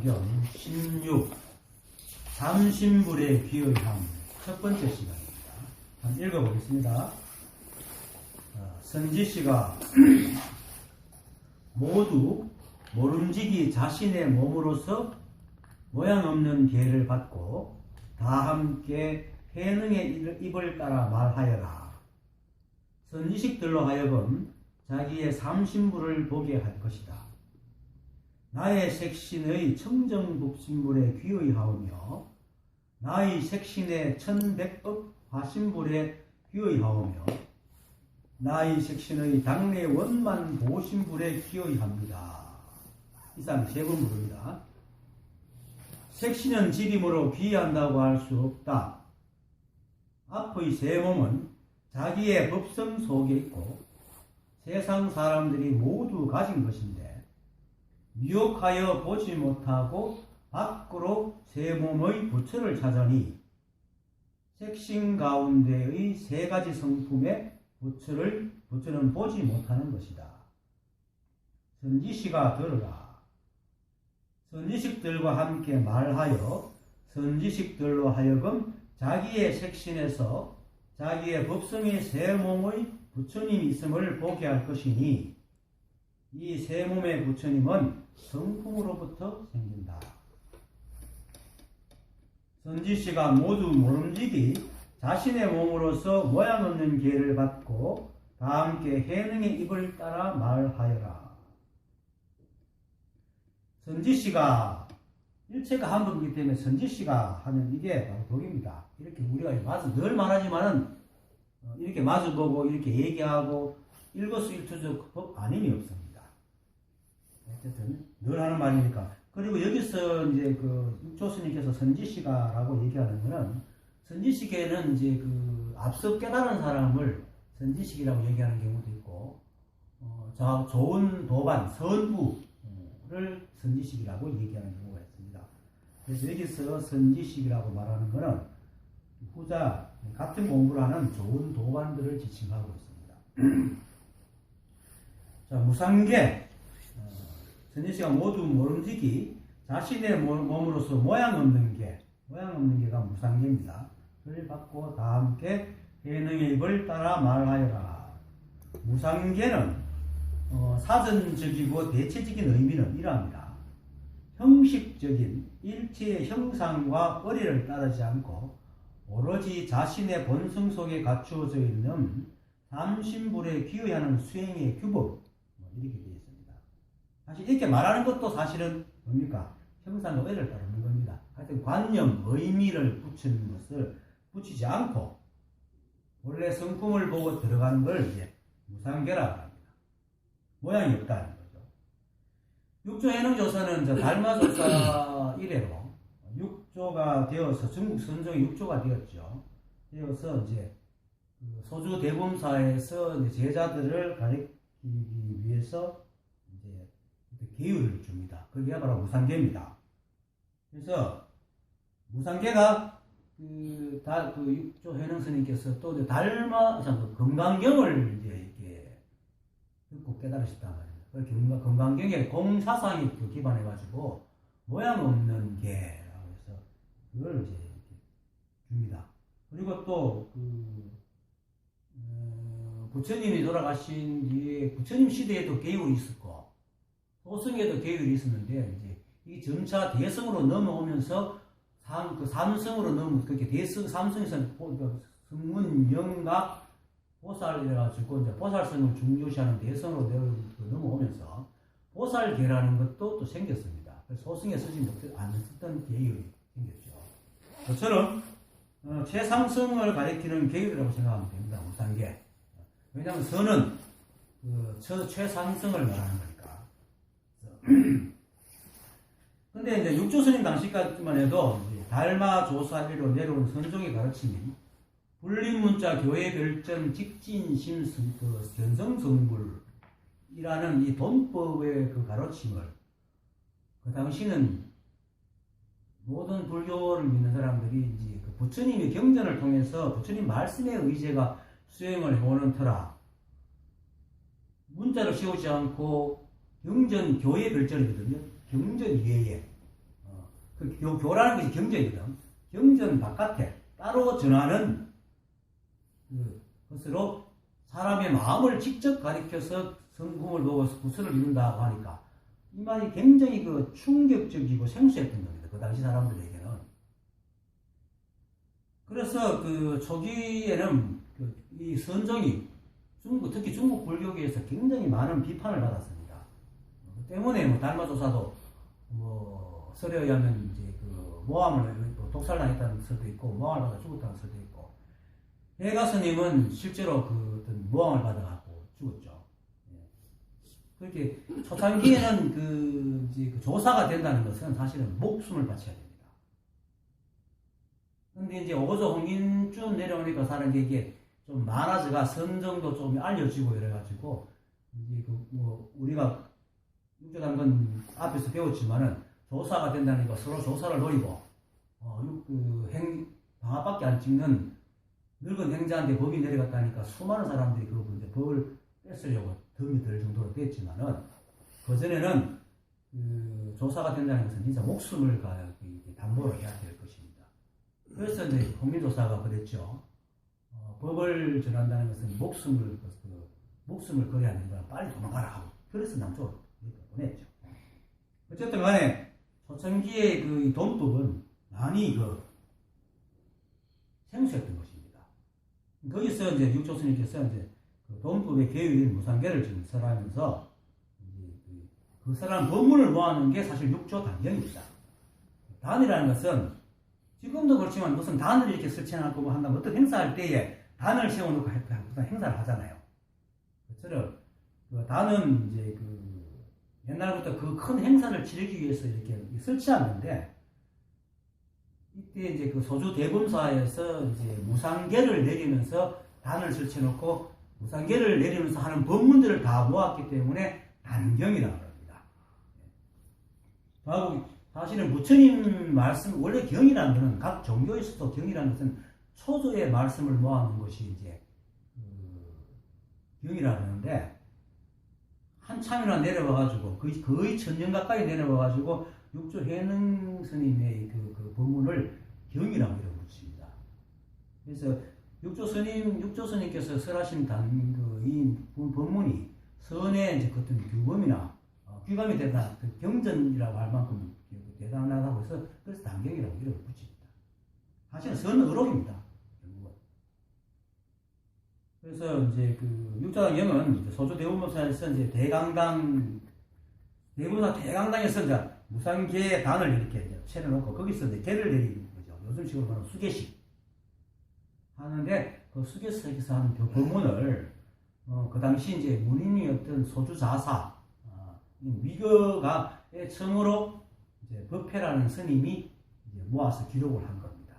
무상견 16 삼신불의 귀의함 첫 번째 시간입니다. 한번 읽어보겠습니다. 선지씨가 모두 모름지기 자신의 몸으로서 모양 없는 계를 받고 다 함께 해능의 입을 따라 말하여라. 선지식들로 하여금 자기의 삼신불을 보게 할 것이다. 나의 색신의 청정북신불에 귀의하오며 나의 색신의 천백업 화신불에 귀의하오며 나의 색신의 당내 원만 보신불에 귀의합니다. 이상 세 번 부릅니다. 색신은 지림으로 귀의한다고 할 수 없다. 앞의 세 몸은 자기의 법성 속에 있고 세상 사람들이 모두 가진 것인데 미혹하여 보지 못하고 밖으로 세 몸의 부처를 찾으니 색신 가운데의 세 가지 성품의 부처는 보지 못하는 것이다. 선지씨가 들으라. 선지식들과 함께 말하여 선지식들로 하여금 자기의 색신에서 자기의 법성의 세 몸의 부처님이 있음을 보게 할 것이니 이 세 몸의 부처님은 성품으로부터 생긴다. 선지씨가 모두 모름지기 자신의 몸으로서 모양 없는 계를 받고 다 함께 해능의 입을 따라 말하여라. 선지씨가 일체가 한 법이기 때문에 선지씨가 하는 이게 바로 법입니다. 이렇게 우리가 늘 말하지만은 이렇게 마주보고 이렇게 얘기하고 일거수일투족 법 아님이 없습니다. 어쨌든 늘 하는 말이니까. 그리고 여기서 이제 그 육조스님께서 선지씨가라고 얘기하는 거는 선지식에는 이제 그 앞서 깨달은 사람을 선지식이라고 얘기하는 경우도 있고 좋은 도반 선부를 선지식이라고 얘기하는 경우가 있습니다. 그래서 여기서 선지식이라고 말하는 것은 후자 같은 공부를 하는 좋은 도반들을 지칭하고 있습니다. 자, 무상계 선지씨가 모두 모름지기 자신의 몸으로서 모양 없는 게가 무상계입니다. 그를 받고 다 함께 해능의 입을 따라 말하여라. 무상계는 사전적이고 대체적인 의미는 이러합니다. 형식적인 일체의 형상과 의리를 따르지 않고 오로지 자신의 본성 속에 갖추어져 있는 삼신불에 귀의하는 수행의 규법 이렇게 되어 있습니다. 사실 이렇게 말하는 것도 사실은 뭡니까? 형상과 의리를 따르는 겁니다. 하여튼 관념, 의미를 붙이는 것을 붙이지 않고 원래 성품을 보고 들어가는 걸 이제 무상계라고 합니다. 모양이 없다는 거죠. 육조해능조서는 달마조사 이래로 육조가 되어서 중국 선종이 육조가 되었죠. 되어서 이제 소주 대범사에서 이제 제자들을 가르치기 위해서 이제 계율을 줍니다. 그게 바로 무상계입니다. 그래서 무상계가 육조 해능스님께서 또 건강경을 이제 이렇게 듣고 깨달으셨단 말입니다. 그 건강경에 공사상이 기반해가지고 모양 없는 계라고 해서 그걸 이제 이렇게 줍니다. 그리고 또 부처님이 돌아가신 뒤에 부처님 시대에도 계율이 있었고 소승에도 계율이 있었는데 이제 이 점차 대성으로 넘어오면서 삼성으로 넘어 그렇게 삼성에서 성문 영각 보살이라가지고 이제 보살성을 중요시하는 대성으로 넘어오면서 보살계라는 것도 또 생겼습니다. 그래서 소승에 쓰지 않았던 계율이 생겼죠. 저처럼 최상승을 가리키는 계율이라고 생각하면 됩니다. 무상계. 왜냐하면 선은 최상승을 말하는 거니까. 근데 이제 육조스님 당시까지만 해도 달마조사리로 내려온 선종의 가르침이 불림문자 교회별전 직진심 견성성불이라는 이 돈법의 그 가르침을 그 당시는 모든 불교를 믿는 사람들이 이제 그 부처님의 경전을 통해서 부처님 말씀의 의제가 수행을 해오는 터라 문자를 세우지 않고 경전 교회 별전이거든요. 경전 이외에 그 교라는 것이 경전이거든. 경전 바깥에 따로 전하는 것으로 사람의 마음을 직접 가리켜서 성공을 보고 구설을 이룬다고 하니까 이 말이 굉장히 그 충격적이고 생소했던 겁니다. 그 당시 사람들에게는. 그래서 그 초기에는 이 선종이 특히 중국 불교계에서 굉장히 많은 비판을 받았습니다. 그 때문에 뭐 달마조사도 뭐 설에 의하면 이제 그 모함을 독살당했다는 설도 있고 모함을 받아 죽었다는 설도 있고 해가 스님은 실제로 그 어떤 모함을 받아갖고 죽었죠. 그렇게 초창기에는 그 조사가 된다는 것은 사실은 목숨을 바쳐야 됩니다. 근데 이제 오고조 홍인준 내려오니까 사람들이 이게 좀 많아져가 선정도 좀 알려지고 이래가지고 이제 그 뭐 우리가 육조당근 앞에서 배웠지만은 조사가 된다니까 서로 조사를 노리고 방아밖에 안 찍는 늙은 행자한테 법이 내려갔다니까 수많은 사람들이 그 이제 법을 뺏으려고 덤이 들 정도로 됐지만은 그전에는 그 조사가 된다는 것은 진짜 목숨을 담보로 해야 될 것입니다. 그래서 이제 국민조사가 그랬죠. 법을 전한다는 것은 목숨을 걸어야 된다. 빨리 도망가라 하고 그래서 남쪽으로 보냈죠. 어쨌든 간에 초창기의 그 돈법은 많이 생소했던 것입니다. 거기서 이제 육조스님께서 이제 그 돈법의 계율인 무상계를 지금 설하면서 그 설한 법문을 모아놓은 게 사실 육조 단경입니다. 단이라는 것은 지금도 그렇지만 무슨 단을 이렇게 설치해놓고 뭐 한다면 어떤 행사할 때에 단을 세워놓고 행사를 하잖아요. 그처럼 그 단은 이제 옛날부터 그 큰 행사를 치르기 위해서 이렇게 설치하는데 이때 이제 그 소주 대범사에서 이제 무상계를 내리면서 단을 설치해놓고 무상계를 내리면서 하는 법문들을 다 모았기 때문에 단경이라고 합니다. 하고 사실은 부처님 말씀 원래 경이라는 것은 각 종교에서도 경이라는 것은 초조의 말씀을 모아놓은 것이 이제 경이라고 하는데 한참이나 내려와가지고 거의 1000년 가까이 내려와가지고 육조 해능 스님의 그 법문을 경이라고 이름을 붙입니다. 그래서 육조 스님께서 설하신 이 법문이 선의 이제 어떤 규범이나 귀감이 되다 경전이라고 할 만큼 대단하다고 해서 그래서 단경이라고 이름을 붙입니다. 사실은 선의록입니다. 그래서 이제 그 육조단경은 소조 대법문사에서 이제 대강당에서 이제 무상계 단을 이렇게 채려놓고 거기서 이제 계를 내리는 거죠. 요즘식으로 말하면 수계식 하는데 그 수계식에서 하는 그 법문을 그 당시 이제 문인이었던 소주자사 위거가의 청으로 이제 법회라는 스님이 이제 모아서 기록을 한 겁니다.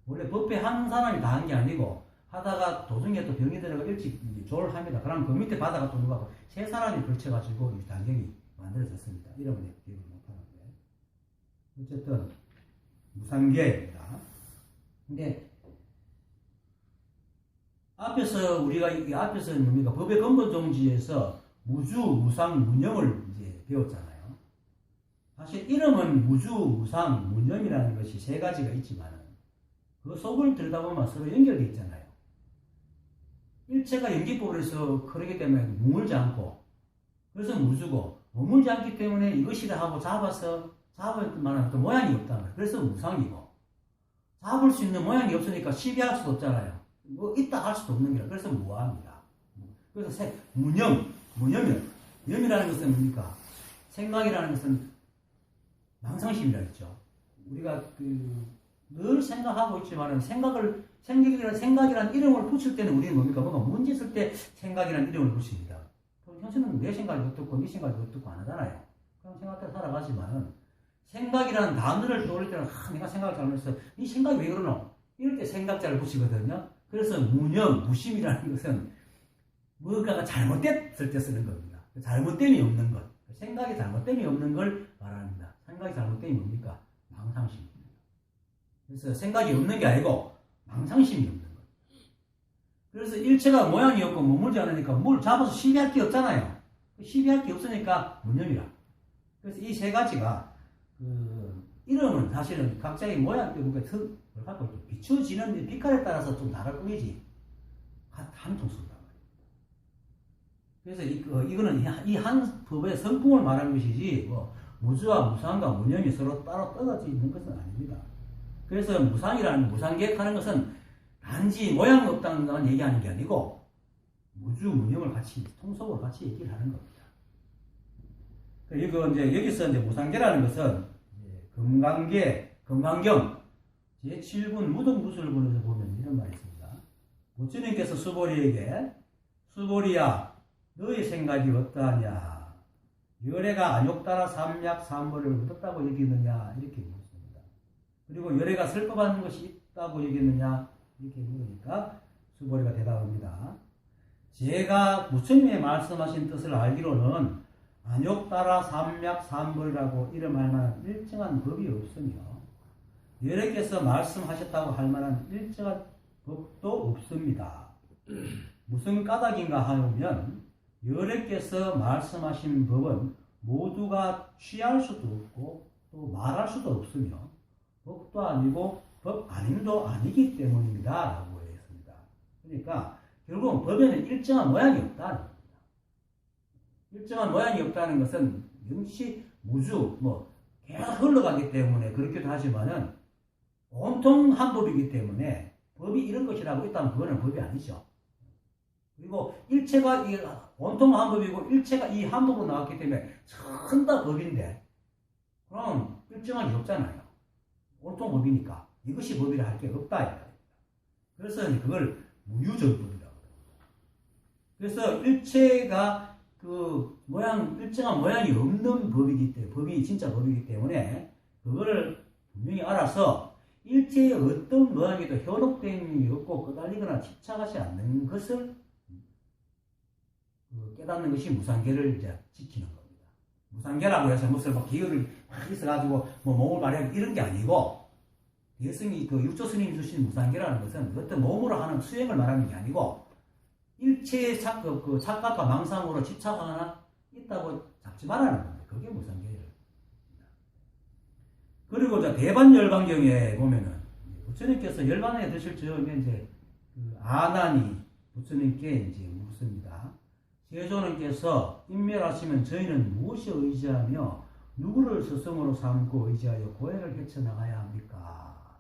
원래 법회 한 사람이 다 한 게 아니고 하다가 도중에 또 병이 들어가 일찍 조를 합니다. 그럼 그 밑에 바다가 또 누가 세 사람이 걸쳐가지고 이 단경이 만들어졌습니다. 이름은 기억을 못하는데 어쨌든 무상계입니다. 근데 앞에서 우리가 이 앞에서 뭡니까 법의 근본 종지에서 무주, 무상, 무념을 이제 배웠잖아요. 사실 이름은 무주, 무상, 무념이라는 것이 세 가지가 있지만은 그 속을 들여다보면 서로 연결되어 있잖아요. 일체가 연기법으로서 그러기 때문에 머물지 않고 그래서 무주고 머물지 않기 때문에 이것이라 하고 잡을 만한 어떤 모양이 없다는 거예요. 그래서 무상이고 잡을 수 있는 모양이 없으니까 시비할 수도 없잖아요. 뭐 있다 할 수도 없는 거라 그래서 무합니다. 그래서 무념이라는 것은 뭡니까? 생각이라는 것은 망상심이라 했죠. 우리가 늘 생각하고 있지만은 생각이라는 이름을 붙일 때는 우리는 뭡니까? 뭔가 문제 있을 때 생각이라는 이름을 붙입니다. 현실은 내 생각이 어떻고 네 생각이 어떻고 안 하잖아요. 그냥 생각대로 살아가지만은 생각이라는 단어를 떠올릴 때는 내가 생각을 잘못해서 네 생각이 왜 그러노? 이럴 때 생각자를 붙이거든요. 그래서 무념, 무심이라는 것은 무언가가 잘못됐을 때 쓰는 겁니다. 잘못됨이 없는 것. 생각이 잘못됨이 없는 걸 말합니다. 생각이 잘못됨이 뭡니까? 망상심입니다. 그래서 생각이 없는 게 아니고 망상심이 없는 것. 그래서 일체가 모양이 없고 머물지 않으니까 뭘 잡아서 시비할 게 없잖아요. 시비할 게 없으니까 무념이라. 그래서 이 세 가지가 이름은 사실은 각자의 모양 때문에 뭘 갖고 있죠. 비춰지는 빛깔에 따라서 좀 다를 뿐이지 한 통수란 말이에요. 그래서 이거는 이 한 법의 성품을 말하는 것이지 뭐 무주와 무상과 무념이 서로 따로 떨어져 있는 것은 아닙니다. 그래서 무상이라는 무상계획하는 것은 단지 모양 없다는 것만 얘기하는 게 아니고 무주 무념을 같이 통속으로 같이 얘기를 하는 겁니다. 그리고 이제 여기서 이제 무상계라는 것은 금강경 제7군 무등부술군에서 보면 이런 말이 있습니다. 부처님께서 수보리에게 수보리야 너의 생각이 어떠하냐 열애가 안욕따라 삼약삼벌을 얻었다고 여기느냐 이렇게 묻습니다. 그리고 열애가 슬퍼하는 것이 있다고 여기느냐 이렇게 물으니까 수보리가 대답합니다. 제가 부처님의 말씀하신 뜻을 알기로는 안욕따라 삼약삼벌이라고 이름할 만한 일정한 법이 없으며 열애께서 말씀하셨다고 할 만한 일정한 법도 없습니다. 무슨 까닭인가 하면 열애께서 말씀하신 법은 모두가 취할 수도 없고 또 말할 수도 없으며 법도 아니고 법 아님도 아니기 때문입니다 라고 했습니다. 그러니까 결국 법에는 일정한 모양이 없다는 겁니다. 일정한 모양이 없다는 것은 영시 무주 계속 흘러가기 때문에 그렇기도 하지만은 온통 한 법이기 때문에 법이 이런 것이라고 있다면 그거는 법이 아니죠. 그리고 일체가 온통 한 법이고 일체가 이 한 법으로 나왔기 때문에 전부 다 법인데 그럼 일정한 게 없잖아요. 온통 법이니까 이것이 법이라 할 게 없다. 그래서 그걸 무유정법이라고 합니다. 그래서 일체가 일정한 모양이 없는 법이기 때문에 법이 진짜 법이기 때문에 그거를 분명히 알아서 일체의 어떤 모양에도 현혹됨이 없고 끄달리거나 집착하지 않는 것을 깨닫는 것이 무상계를 이제 지키는 겁니다. 무상계라고 해서 무슨 기혈을 있어가지고 몸을 발휘하고 이런 게 아니고 대승이 육조 스님이 주신 무상계라는 것은 어떤 몸으로 하는 수행을 말하는 게 아니고 일체의 착각과 망상으로 집착하거나 있다고 잡지 말라는 겁니다. 그게 무상계예요. 그리고 대반열반경에 보면은 부처님께서 열반에 드실 즈음에 이제 아난이 부처님께 이제 묻습니다. 세존원께서 인멸하시면 저희는 무엇이 의지하며 누구를 스승으로 삼고 의지하여 고해를 헤쳐나가야 합니까?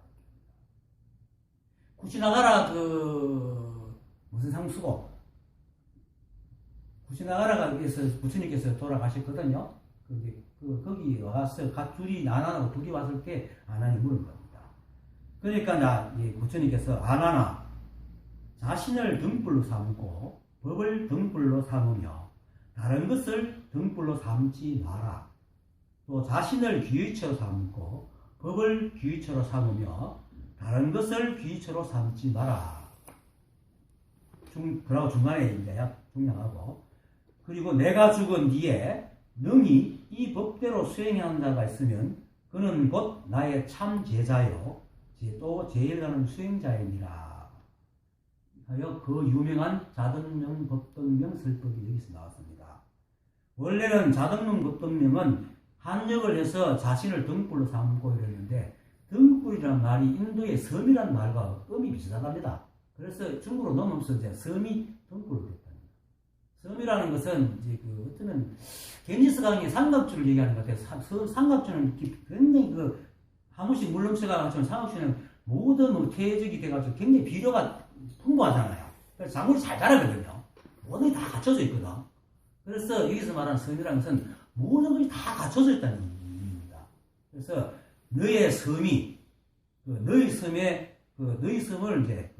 구시나가라 무슨 상수고 구시나가라가 위해서 부처님께서 돌아가셨거든요. 거기 와서 둘이 아난하고 둘이 왔을 때 아난이 물은 겁니다. 그러니까 부처님께서 아난아 자신을 등불로 삼고 법을 등불로 삼으며 다른 것을 등불로 삼지 마라. 또 자신을 귀의처로 삼고 법을 귀의처로 삼으며 다른 것을 귀의처로 삼지 마라. 그러고 중간에 이제 중량하고 그리고 내가 죽은 뒤에 능히 이 법대로 수행하는 자가 있으면 그는 곧 나의 참 제자요 또 제일가는 수행자이니라. 하여 그 유명한 자등명 법등명 설법이 여기서 나왔습니다. 원래는 자등명 법등명은 한역을 해서 자신을 등불로 삼고 이러는데 등불이라는 말이 인도의 섬이라는 말과 음이 비슷하답니다. 그래서 중국으로 넘으면서 이제 섬이 등불로 됐답니다. 섬이라는 것은 이제 어쩌면 겐지스 강의 삼각주를 얘기하는 것 같아요. 삼각주는 굉장히 하무씩 물렁쳐가 가지고 삼각주는 모든 태적이 돼가지고 굉장히 비료가 풍부하잖아요. 그래서 작물이 잘 자라거든요. 모든 게 다 갖춰져 있거든. 그래서 여기서 말하는 섬이라는 것은 모든 것이 다 갖춰져 있다는 의미입니다. 그래서 너의 섬이 너의 섬을 이제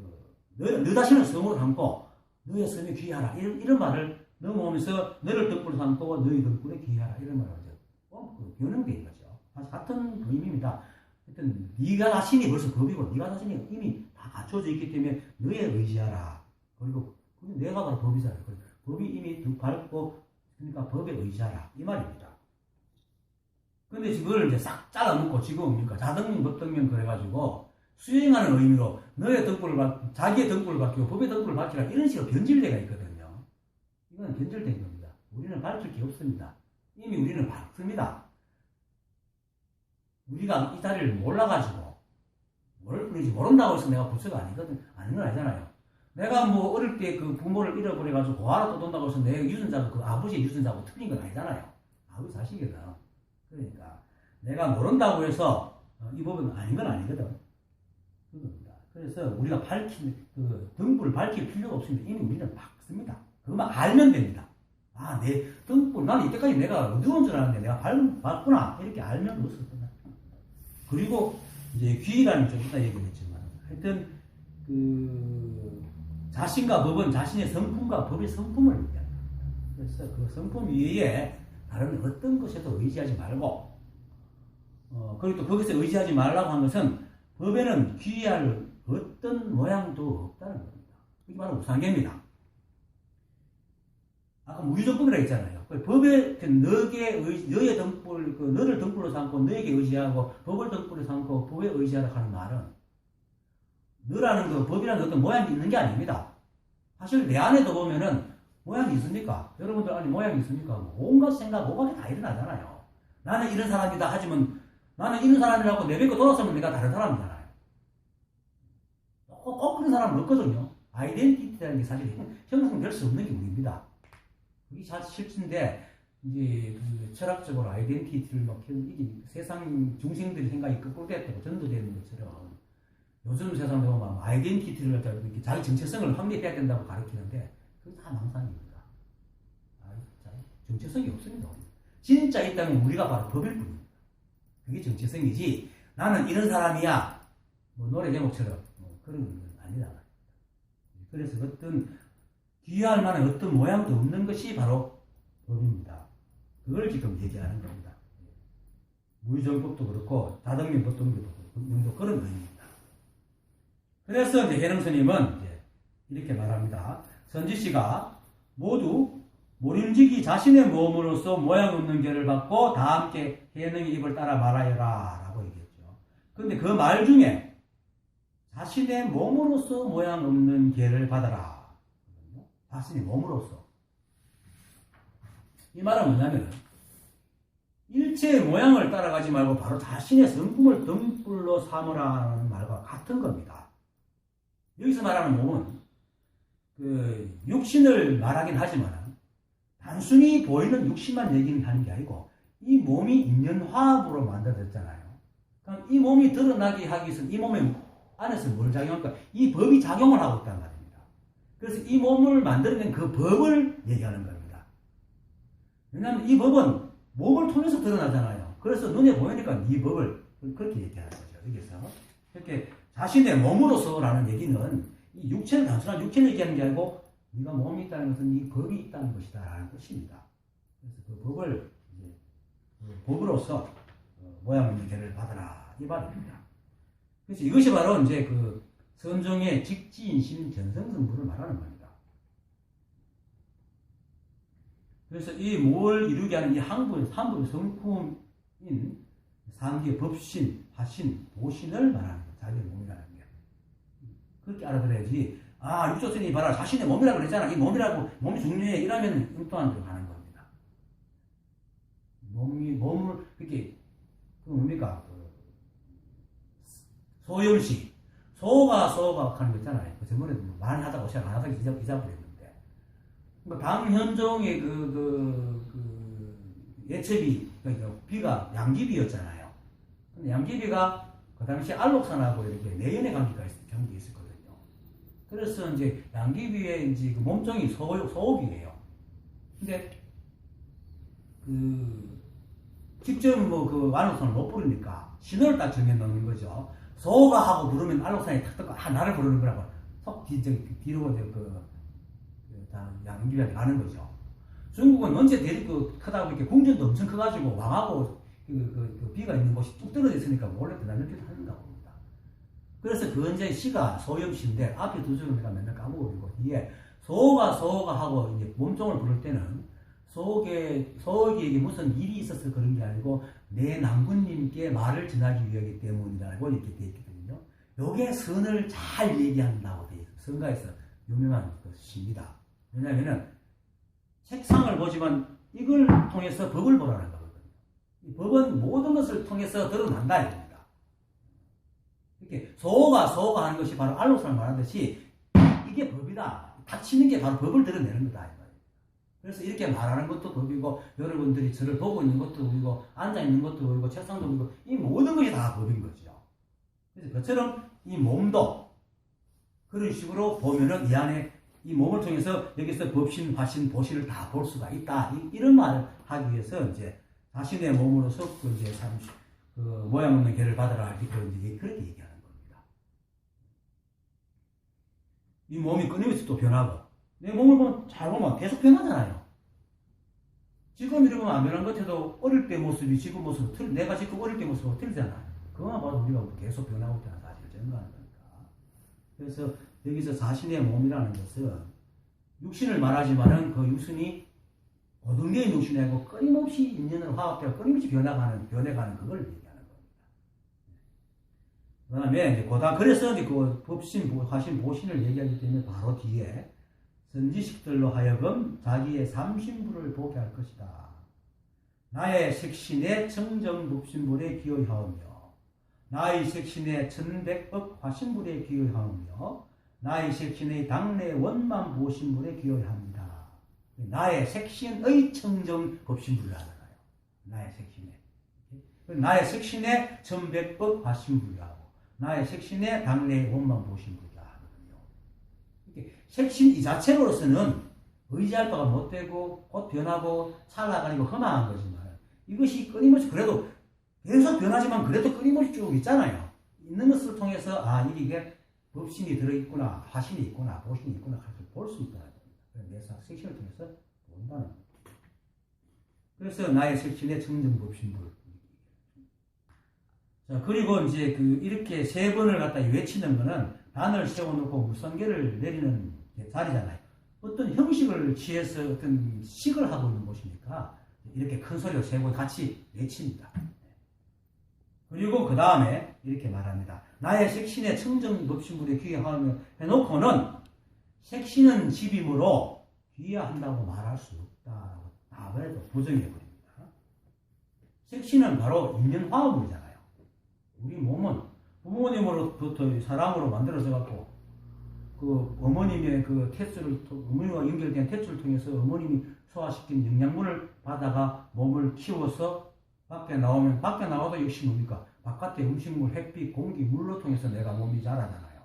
너 자신을 섬으로 삼고 너의 섬에 귀하라 이런 말을 넘어오면서 너를 등불로 삼고 너의 등불에 귀하라 이런 말을 하죠. 변형된 거죠. 같은 의미입니다. 하여튼 네가 자신이 벌써 법이고 네가 자신이 이미 다 갖춰져 있기 때문에 너에 의지하라. 그리고 내가 바로 법이잖아요. 법이 이미 밝고 그러니까 법에 의지하라 이 말입니다. 근데 그걸 이제 싹 잘라놓고 지금 뭡니까? 자등명 법등명 그래가지고 수행하는 의미로 너의 등불을 자기의 등불을 밝히고 법의 등불을 밝히라 이런 식으로 변질되가 있거든요. 이건 변질된 겁니다. 우리는 밝힐 게 없습니다. 이미 우리는 밝습니다. 우리가 이 다리를 몰라가지고 모른다고 해서 내가 부처가 아니거든. 아닌 건 아니잖아요. 내가 뭐 어릴 때 그 부모를 잃어버려가지고 고아로 떠돈다고 해서 내 유전자가 그 아버지의 유전자하고 틀린 건 아니잖아요. 아버지 자식이거든. 그러니까 내가 모른다고 해서 이 법은 아닌 건 아니거든. 그겁니다. 그래서 우리가 그 등불을 밝힐 필요가 없습니다. 이미 우리는 밝습니다. 그것만 알면 됩니다. 아, 내 등불, 나는 이때까지 내가 어두운 줄 알았는데 내가 밝구나. 이렇게 알면 그렇습니다. 그리고 이제 귀라는 좀 이따 얘기했지만 하여튼 자신과 법은 자신의 성품과 법의 성품을 얘기합니다. 그래서 그 성품 위에 다른 어떤 것에도 의지하지 말고 그리고 또 거기서 의지하지 말라고 한 것은 법에는 귀할 어떤 모양도 없다는 겁니다. 이게 바로 우상계입니다. 아까 무유정법이라고 했잖아요. 법에 너의 등불, 너를 등불로 삼고 너에게 의지하고 법을 등불로 삼고 법에 의지하라 하는 말은 너라는 그 법이라는 어떤 모양이 있는 게 아닙니다. 사실 내 안에도 보면은 모양이 있습니까? 여러분들 안에 모양이 있습니까? 온갖 생각, 오각이 다 일어나잖아요. 나는 이런 사람이다 하지만 나는 이런 사람이라고 내뱉고 돌아서면 내가 다른 사람이잖아요. 꼭 그런 사람은 없거든요. 아이덴티티라는 게 사실 형성될 수 없는 게 우리입니다. 그게 실체인데 이제 그 철학적으로 아이덴티티를 막 이게 세상 중생들의 생각이 거꾸로 됐다고 전도되는 것처럼 요즘 세상에 보면 아이덴티티를 갖다가 이렇게 자기 정체성을 확립해야 된다고 가르치는데 그게 다 망상입니다. 정체성이 없습니다. 진짜 있다면 우리가 바로 법일 뿐입니다. 그게 정체성이지 나는 이런 사람이야 뭐 노래 제목처럼 뭐 그런 건 아니다. 그래서 어떤 귀할 만한 어떤 모양도 없는 것이 바로 법입니다. 그걸 지금 얘기하는 겁니다. 무유정법도 그렇고 다덕민법도 그런 의미입니다. 그래서 이제 해능 스님은 이제 이렇게 말합니다. 선지씨가 모두 모림지기 자신의 몸으로서 모양 없는 결을 받고 다 함께 해능의 입을 따라 말하여라 라고 얘기했죠. 그런데 그 말 중에 자신의 몸으로서 모양 없는 결을 받아라. 자신의 몸으로서. 이 말은 뭐냐면 일체의 모양을 따라가지 말고 바로 자신의 성품을 등불로 삼으라는 말과 같은 겁니다. 여기서 말하는 몸은 그 육신을 말하긴 하지만 단순히 보이는 육신만 얘기는 하는 게 아니고 이 몸이 인연화합으로 만들어졌잖아요. 그럼 이 몸이 드러나게 하기 위해서 이 몸의 안에서 뭘 작용할까? 이 법이 작용을 하고 있단 말입니다. 그래서 이 몸을 만들어낸 그 법을 얘기하는 겁니다. 왜냐하면 이 법은 몸을 통해서 드러나잖아요. 그래서 눈에 보이니까 이 법을 그렇게 얘기하는 거죠. 여기서 이렇게 자신의 몸으로서라는 얘기는 이 육체를 단순한 육체를 얘기하는 게 아니고 네가 몸이 있다는 것은 이 법이 있다는 것이다 라는 것입니다. 그래서 그 법을 이제 그 법으로서 모양 없는 계를 받아라 이 말입니다. 그래서 이것이 바로 이제 그 선종의 직지인심 전성성부를 말하는 겁니다. 그래서 이 뭘 이루게 하는 이 삼부의 성품인 삼기의 법신, 화신, 보신을 말하는 거예요. 자기의 몸이라는 게. 그렇게 알아들어야지. 아, 육조선이 봐라. 자신의 몸이라고 그랬잖아. 이 몸이 중요해. 이러면 엉뚱한 데로 가는 겁니다. 몸을, 그렇게, 그 뭡니까? 소열시. 소가 하는 거 있잖아요. 그 저번에 말하다가 오시아 안 하다가 잊어버렸는데. 그러니까 당현종의 예첩이, 비가 양귀비였잖아요. 근데 양귀비가 그 당시 알록산하고 이렇게 내연의 관계가 있었거든요. 그래서 이제 양귀비의 이제 그 몸종이 소옥이에요. 근데 직접 그 알록산을 못 부르니까 신호를 딱 정해 놓는 거죠. 소가 하고 부르면 알록산이 탁 뜨고 나를 부르는 거라고 속 뒤로 양귀비한테 가는 거죠. 중국은 언제 대륙 크다고 이렇게 궁전도 엄청 커가지고 왕하고 비가 있는 곳이 뚝 떨어져 있으니까 몰래 드나들기도 하는가 봅니다. 그래서 그 언제 시가 소염시인데 앞에 두 줄을 내가 맨날 까먹어버리고 뒤에 소가 하고 이제 몸종을 부를 때는 소에게 무슨 일이 있어서 그런 게 아니고 내 남군님께 말을 전하기 위하기 때문이라고 이렇게 되어 있거든요. 요게 선을 잘 얘기한다고 되어 있어요. 선가에서 유명한 것입니다. 왜냐하면은 책상을 보지만 이걸 통해서 법을 보라는 거거든요. 이 법은 모든 것을 통해서 드러난다 이겁니다. 이렇게 소가 하는 것이 바로 알록산을 말하듯이 이게 법이다. 닥치는 게 바로 법을 드러내는 거다. 그래서 이렇게 말하는 것도 법이고, 여러분들이 저를 보고 있는 것도 법이고, 앉아있는 것도 법이고, 책상도 법이고, 이 모든 것이 다 법인 거죠. 그래서 그처럼 이 몸도 그런 식으로 보면은 이 안에 이 몸을 통해서 여기서 법신, 화신, 보신을 다 볼 수가 있다. 이런 말을 하기 위해서 이제 자신의 몸으로서 그 이제 그 모양 없는 개를 받아라. 그렇게 얘기하는 겁니다. 이 몸이 끊임없이 또 변하고, 내 몸을 보면 잘 보면 계속 변하잖아요. 지금 이러면 안 변한 것 같아도 어릴 때 모습이 지금 모습은 내가 지금 어릴 때 모습하고 틀리잖아요. 그거만 봐도 우리가 계속 변하고 있다는 사실을 증거하는 거니까. 그래서 여기서 자신의 몸이라는 것은 육신을 말하지만은 그 육신이 고등계의 육신이 아니고 끊임없이 인연으로 화합되어 끊임없이 변해가는 그걸 얘기하는 겁니다. 그 다음에 이제 그래서 이제 그 법신, 화신, 보신을 얘기하기 때문에 바로 뒤에 선지식들로 하여금 자기의 삼신부를 보게 할 것이다. 나의 색신의 청정법신불에 기여하오며 나의 색신의 천백법 화신불에 기여하오며 나의 색신의 당내 원만 보신불에 기여합니다. 나의 색신의 청정법신불을 하잖아요. 나의 색신의. 나의 색신의 천백법 화신불을 하고 나의 색신의 당내 원만 보신불을 색신 이 자체로서는 의지할 바가 못되고 곧 변하고 찰나가니고 허망한 거지만 이것이 끊임없이 그래도 계속 변하지만 그래도 끊임없이 쭉 있잖아요. 있는 것을 통해서 이게 법신이 들어있구나, 화신이 있구나, 보신이 있구나 볼 수 있다는 겁니다. 그래서 색신을 통해서 본다는 겁니다. 그래서 나의 색신의 청정법신불. 자, 그리고 이제 이렇게 세 번을 갖다 외치는 거는 단을 세워놓고 무성계를 내리는 자리잖아요. 어떤 형식을 취해서 어떤 식을 하고 있는 곳이니까 이렇게 큰 소리로 세 번 같이 외칩니다. 그리고 그 다음에 이렇게 말합니다. 나의 색신의 청정법신불에 귀하하며 해놓고는 색신은 집임으로 귀하한다고 말할 수 없다라고 아무래도 부정해버립니다. 색신은 바로 인연화합물이잖아요. 우리 몸은 부모님으로부터 사람으로 만들어져 갖고 그 어머님의 그 탯줄을 어머니와 연결된 탯줄을 통해서 어머님이 소화시킨 영양분을 받아가 몸을 키워서 밖에 나오면 밖에 나와도 역시 뭡니까? 바깥의 음식물, 햇빛, 공기, 물로 통해서 내가 몸이 자라잖아요.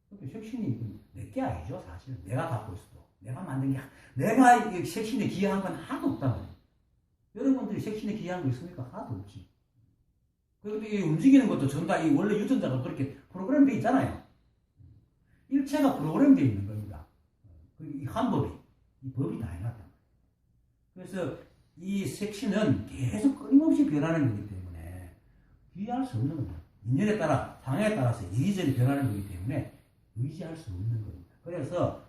그러니까 색신이 내게 아니죠 사실. 내가 갖고 있어도 내가 만든 게 내가 색신에 기여한 건 하나도 없단 말이에요. 여러분들이 색신에 기여한 거 있습니까? 하나도 없지. 그런데 움직이는 것도 전다 이 원래 유전자가 그렇게 프로그램되어 있잖아요. 일체가 프로그램되어 있는 겁니다. 이 한 법이 이 법이 다 해놨다. 그래서 이 색신은 계속 끊임없이 변하는 거기 때문에 귀의할 수 없는 겁니다. 인연에 따라 상황에 따라서 이리저리 변하는 거기 때문에 의지할 수 없는 겁니다. 그래서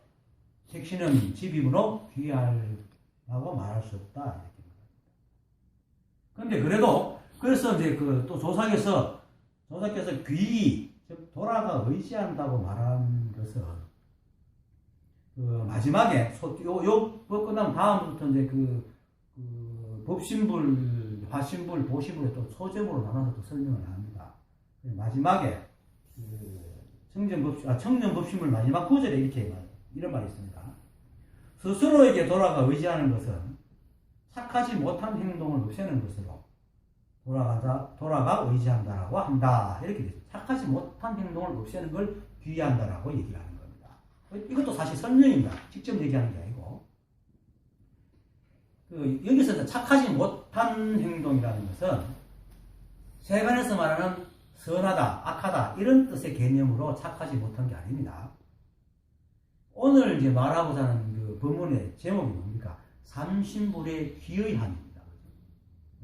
색신은 집임으로 귀의하라고 말할 수 없다 이렇게 말합니다. 그런데 그래도 그래서 이제 또 조상께서 귀의, 즉 돌아가 의지한다고 말한 것은 마지막에 요 법 끝나면 다음부터 이제 법신불, 화신불, 보신불에 또 소점으로 나눠서 또 설명을 합니다. 마지막에 청정법신불 마지막 구절에 이런 말이 있습니다. 스스로에게 돌아가 의지하는 것은 착하지 못한 행동을 없애는 것으로 돌아가 의지한다라고 한다. 이렇게 되죠. 착하지 못한 행동을 없애는 걸 귀의한다라고 얘기를 하는 겁니다. 이것도 사실 설명입니다. 직접 얘기하는 게 아니고. 여기서 착하지 못한 행동이라는 것은 세간에서 말하는 선하다, 악하다 이런 뜻의 개념으로 착하지 못한 게 아닙니다. 오늘 이제 말하고자 하는 본문의 제목이 뭡니까? 삼신불의 귀의함입니다.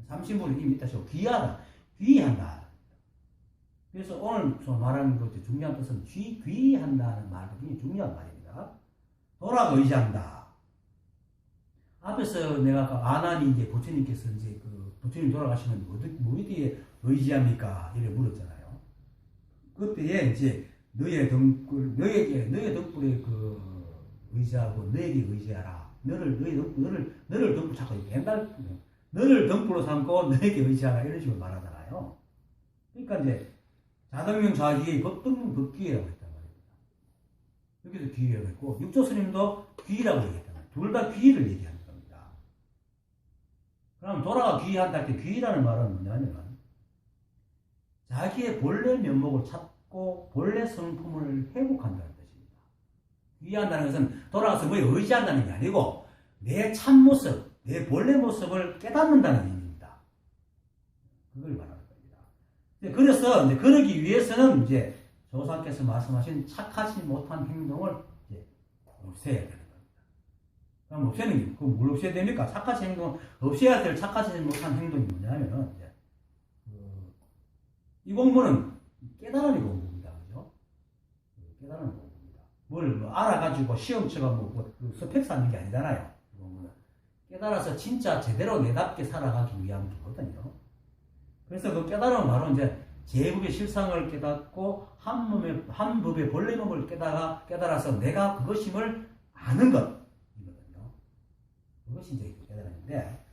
삼신불이 이미 있다시고 귀하다, 귀의한다. 그래서 오늘 말하는 것 중요한 뜻은 귀의한다는 말도 굉장히 중요한 말입니다. 돌아가 의지한다. 앞에서 내가 아까 아나니 이제 부처님께서 이제 부처님 돌아가시면 뭐에 의지합니까? 이래 물었잖아요. 그때에 이제 너의 덕불에 의지하고 너에게 의지하라. 너를 덕불 자꾸 맨날 너를 등불로 삼고 너에게 의지하라 이런 식으로 말하잖아요. 그러니까 이제 자등명 좌기의 법등명 법기라고 했단 말입니다. 여기서 귀라고 했고 육조 스님도 귀라고 얘기했단 말이에요. 둘 다 귀를 얘기하는 겁니다. 그럼 돌아가 귀한다 할 때 귀라는 말은 뭐냐면 자기의 본래 면목을 찾고 본래 성품을 회복한다는 뜻입니다. 귀한다는 것은 돌아가서 뭐에 의지한다는 게 아니고 내 참모습, 내 본래 모습을 깨닫는다는 의미입니다. 그걸 말하는 겁니다. 그래서 이제 그러기 위해서는 이제 조사께서 말씀하신 착하지 못한 행동을 이제 없애야 되는 겁니다. 그럼 없애는 게, 그럼 뭘 없애야 됩니까? 착하지 행동, 없애야 될 착하지 못한 행동이 뭐냐면은, 이제, 이 공부는 깨달음의 공부입니다. 그죠? 깨달음의 공부입니다. 뭘 뭐 알아가지고 시험처럼 뭐 스펙 쌓는 게 아니잖아요. 이 공부는. 깨달아서 진짜 제대로 내답게 살아가기 위한 거거든요. 그래서 그 깨달음은 바로 이제 제법의 실상을 깨닫고 한 법의 본래 몸을 깨달아서 내가 그것임을 아는 것이거든요. 그것이 이제 깨달음인데,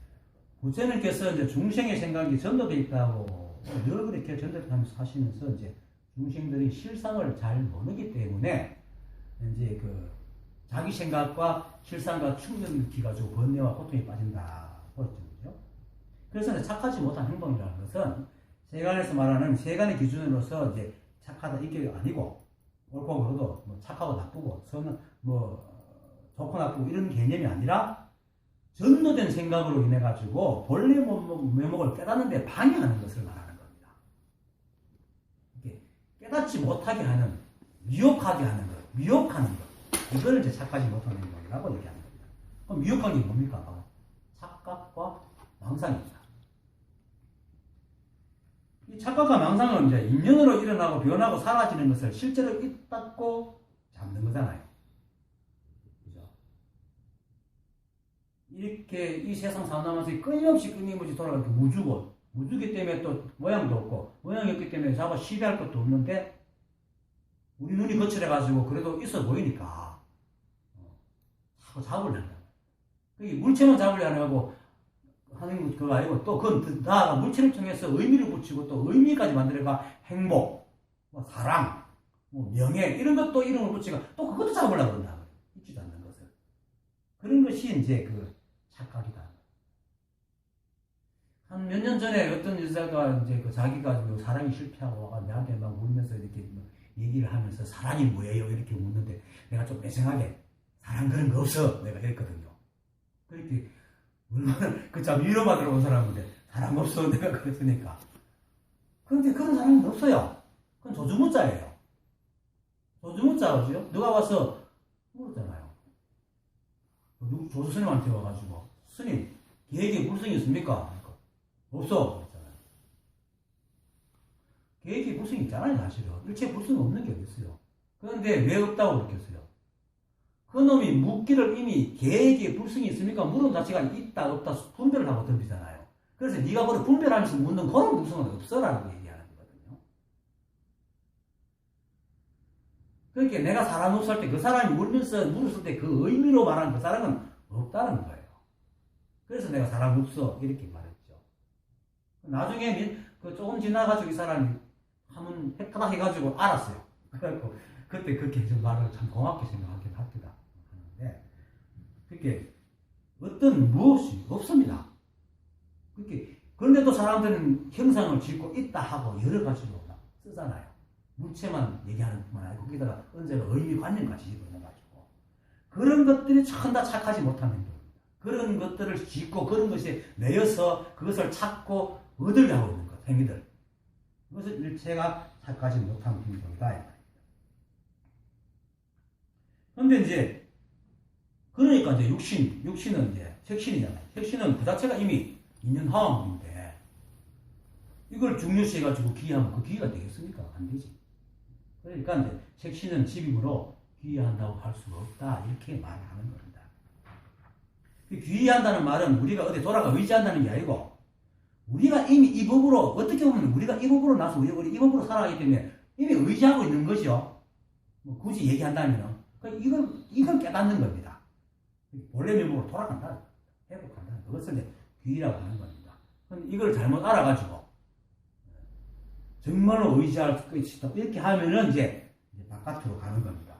부처님께서 이제 중생의 생각이 전도되어 있다고 늘 그렇게 전도하면서 하시면서 이제 중생들이 실상을 잘 모르기 때문에 이제 그 자기 생각과 실상과 충돌을 가지고 번뇌와 고통에 빠진다고 했죠. 그래서 이제 착하지 못한 행동이라는 것은 세간에서 말하는 세간의 기준으로서 이제 착하다 이게 아니고 옳고 그러도 뭐 착하고 나쁘고 선은 뭐 좋고 나쁘고 이런 개념이 아니라 전도된 생각으로 인해 가지고 본래 면목을 깨닫는 데 방해하는 것을 말하는 겁니다. 이렇게 깨닫지 못하게 하는, 미혹하게 하는 것, 미혹하는 것, 이걸 이제 착하지 못한 행동이라고 얘기하는 겁니다. 그럼 미혹한 게 뭡니까? 바로 착각과 망상입니다. 이 착각과 망상은 이제 인연으로 일어나고 변하고 사라지는 것을 실제로 입닫고 잡는 거잖아요. 그죠? 이렇게 이 세상 사나면서 끊임없이 돌아가는 게 무주고, 무주기 때문에 또 모양도 없고, 모양이 없기 때문에 잡아 시비할 것도 없는데, 우리 눈이 거칠해가지고 그래도 있어 보이니까, 자꾸 잡으려는 거예요. 물체만 잡으려는 거고, 하는 그거 아니고 또 그건 다 물체를 통해서 의미를 붙이고 또 의미까지 만들어가 행복, 뭐 사랑, 뭐 명예 이런 것도 이름을 붙이고 또 그것도 잡으려고 그런다. 있지도 않는 것을. 그런 것이 이제 그 착각이다. 한 몇 년 전에 어떤 여자가 이제 그 자기가 사랑이 실패하고 와가 나한테 막 울면서 이렇게 얘기를 하면서 사랑이 뭐예요? 이렇게 묻는데 내가 좀 매생하게 사랑 그런 거 없어. 내가 이랬거든요. 그렇게 얼마나 참 위로받으러 온 사람인데 사람 없어 내가 그랬으니까. 그런데 그런 사람은 없어요. 그건 조주무자예요. 조주무자죠. 누가 와서 물었잖아요. 조수 스님한테 와가지고 스님 계획에 불성이 있습니까? 없어. 그랬잖아요. 계획에 불성이 있잖아요. 사실은 일체 불성이 없는 게 어딨어요. 그런데 왜 없다고 그랬겠어요? 그놈이 묻기를 이미 계획에 불성이 있습니까? 물은 자체가 있다 없다 분별을 하고 덤비잖아요. 그래서 네가 그걸 분별하면서 묻는 그런 불성은 없어라고 얘기하는 거거든요. 그러니까 내가 사람 없을 때 그 사람이 울면서 물었을 때 그 의미로 말하는 그 사람은 없다는 거예요. 그래서 내가 사람 없어 이렇게 말했죠. 나중에 그 조금 지나가지고 이 사람이 한번 했다 해가지고 알았어요. 그래갖고 그때 그렇게 말을 참 고맙게 생각하긴 합니다. 그렇게 어떤 무엇이 없습니다. 그렇게 그런데도 사람들은 형상을 짓고 있다 하고 여러 가지로 쓰잖아요. 물체만 얘기하는 뿐만 아니고 거기다가 언제나 의미관념까지 집어넣어가지고 그런 것들이 전 다 착하지 못한 행동입니다. 그런 것들을 짓고 그런 것이 내어서 그것을 찾고 얻으려 하고 있는 것, 행위들. 그것을 일체가 착하지 못한 행동이다. 그런데 이제 그러니까 이제 육신은 이제 색신이잖아요. 색신은 그 자체가 이미 인연 화합인데 이걸 중요시해가지고 기하면 그 기가 되겠습니까? 안 되지. 그러니까 이제 색신은 집임으로 귀의한다고 할 수가 없다 이렇게 말하는 겁니다. 귀의한다는 말은 우리가 어디 돌아가 의지한다는 게 아니고 우리가 이미 이 법으로 어떻게 보면 우리가 이 법으로 나서 우리 이 법으로 살아가기 때문에 이미 의지하고 있는 것이요. 뭐 굳이 얘기한다면은 이걸 깨닫는 겁니다. 본래 면목으로 돌아간다, 회복한다. 그것을 이제 귀라고 하는 겁니다. 이걸 잘못 알아가지고 정말로 의지할 수 있다 이렇게 하면은 이제 바깥으로 가는 겁니다.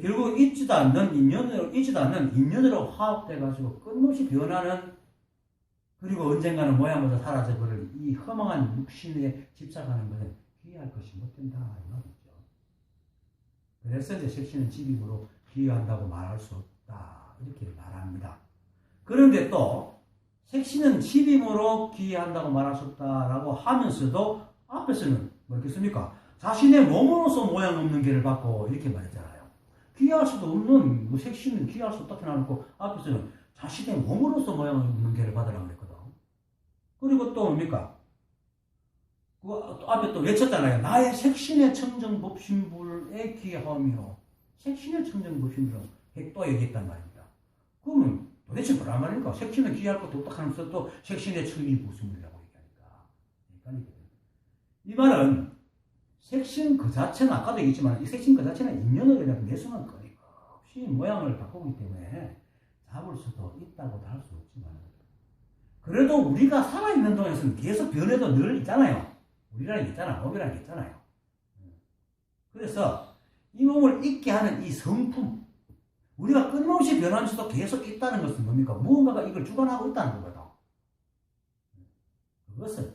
결국 있지도 않는 인연으로 화합돼가지고 끝없이 변하는, 그리고 언젠가는 모양으로 사라져버릴 이 허망한 육신에 집착하는 것은 귀할 것이 못 된다 이 말이죠. 그래서 이제 색신은 집임으로 귀한다고 말할 수 없다 이렇게 말합니다. 그런데 또 색신은 집임으로 귀한다고 말할 수 없다라고 하면서도 앞에서는 뭐겠습니까? 자신의 몸으로서 모양 없는 개를 받고 이렇게 말했잖아요. 귀할 수도 없는 색신은 귀할 수 없다 해놓고 앞에서는 자신의 몸으로서 모양 없는 개를 받으라고 그랬거든. 그리고 또 뭡니까? 그 앞에 또 외쳤잖아요. 나의 색신의 청정법신불에 귀하며, 색신의 청정법신불은 또 얘기했단 말입니다. 그러면 도대체 뭐란 말입니까? 색신은 귀할 것도 없다 하면서 또 색신의 청정법신불이라고 얘기하니까. 이 말은 색신 그 자체는 아까도 얘기했지만 이 색신 그 자체는 인연으로 그냥 내숭한 끊임없이 모양을 바꾸기 때문에 잡을 수도 있다고도 할 수 없지만, 그래도 우리가 살아있는 동안에서는 계속 변해도 늘 있잖아요. 우리라는 게 있잖아. 몸이라는 게 있잖아요. 그래서 이 몸을 있게 하는 이 성품, 우리가 끊임없이 변하면서도 계속 있다는 것은 뭡니까? 무언가가 이걸 주관하고 있다는 거거든. 그것은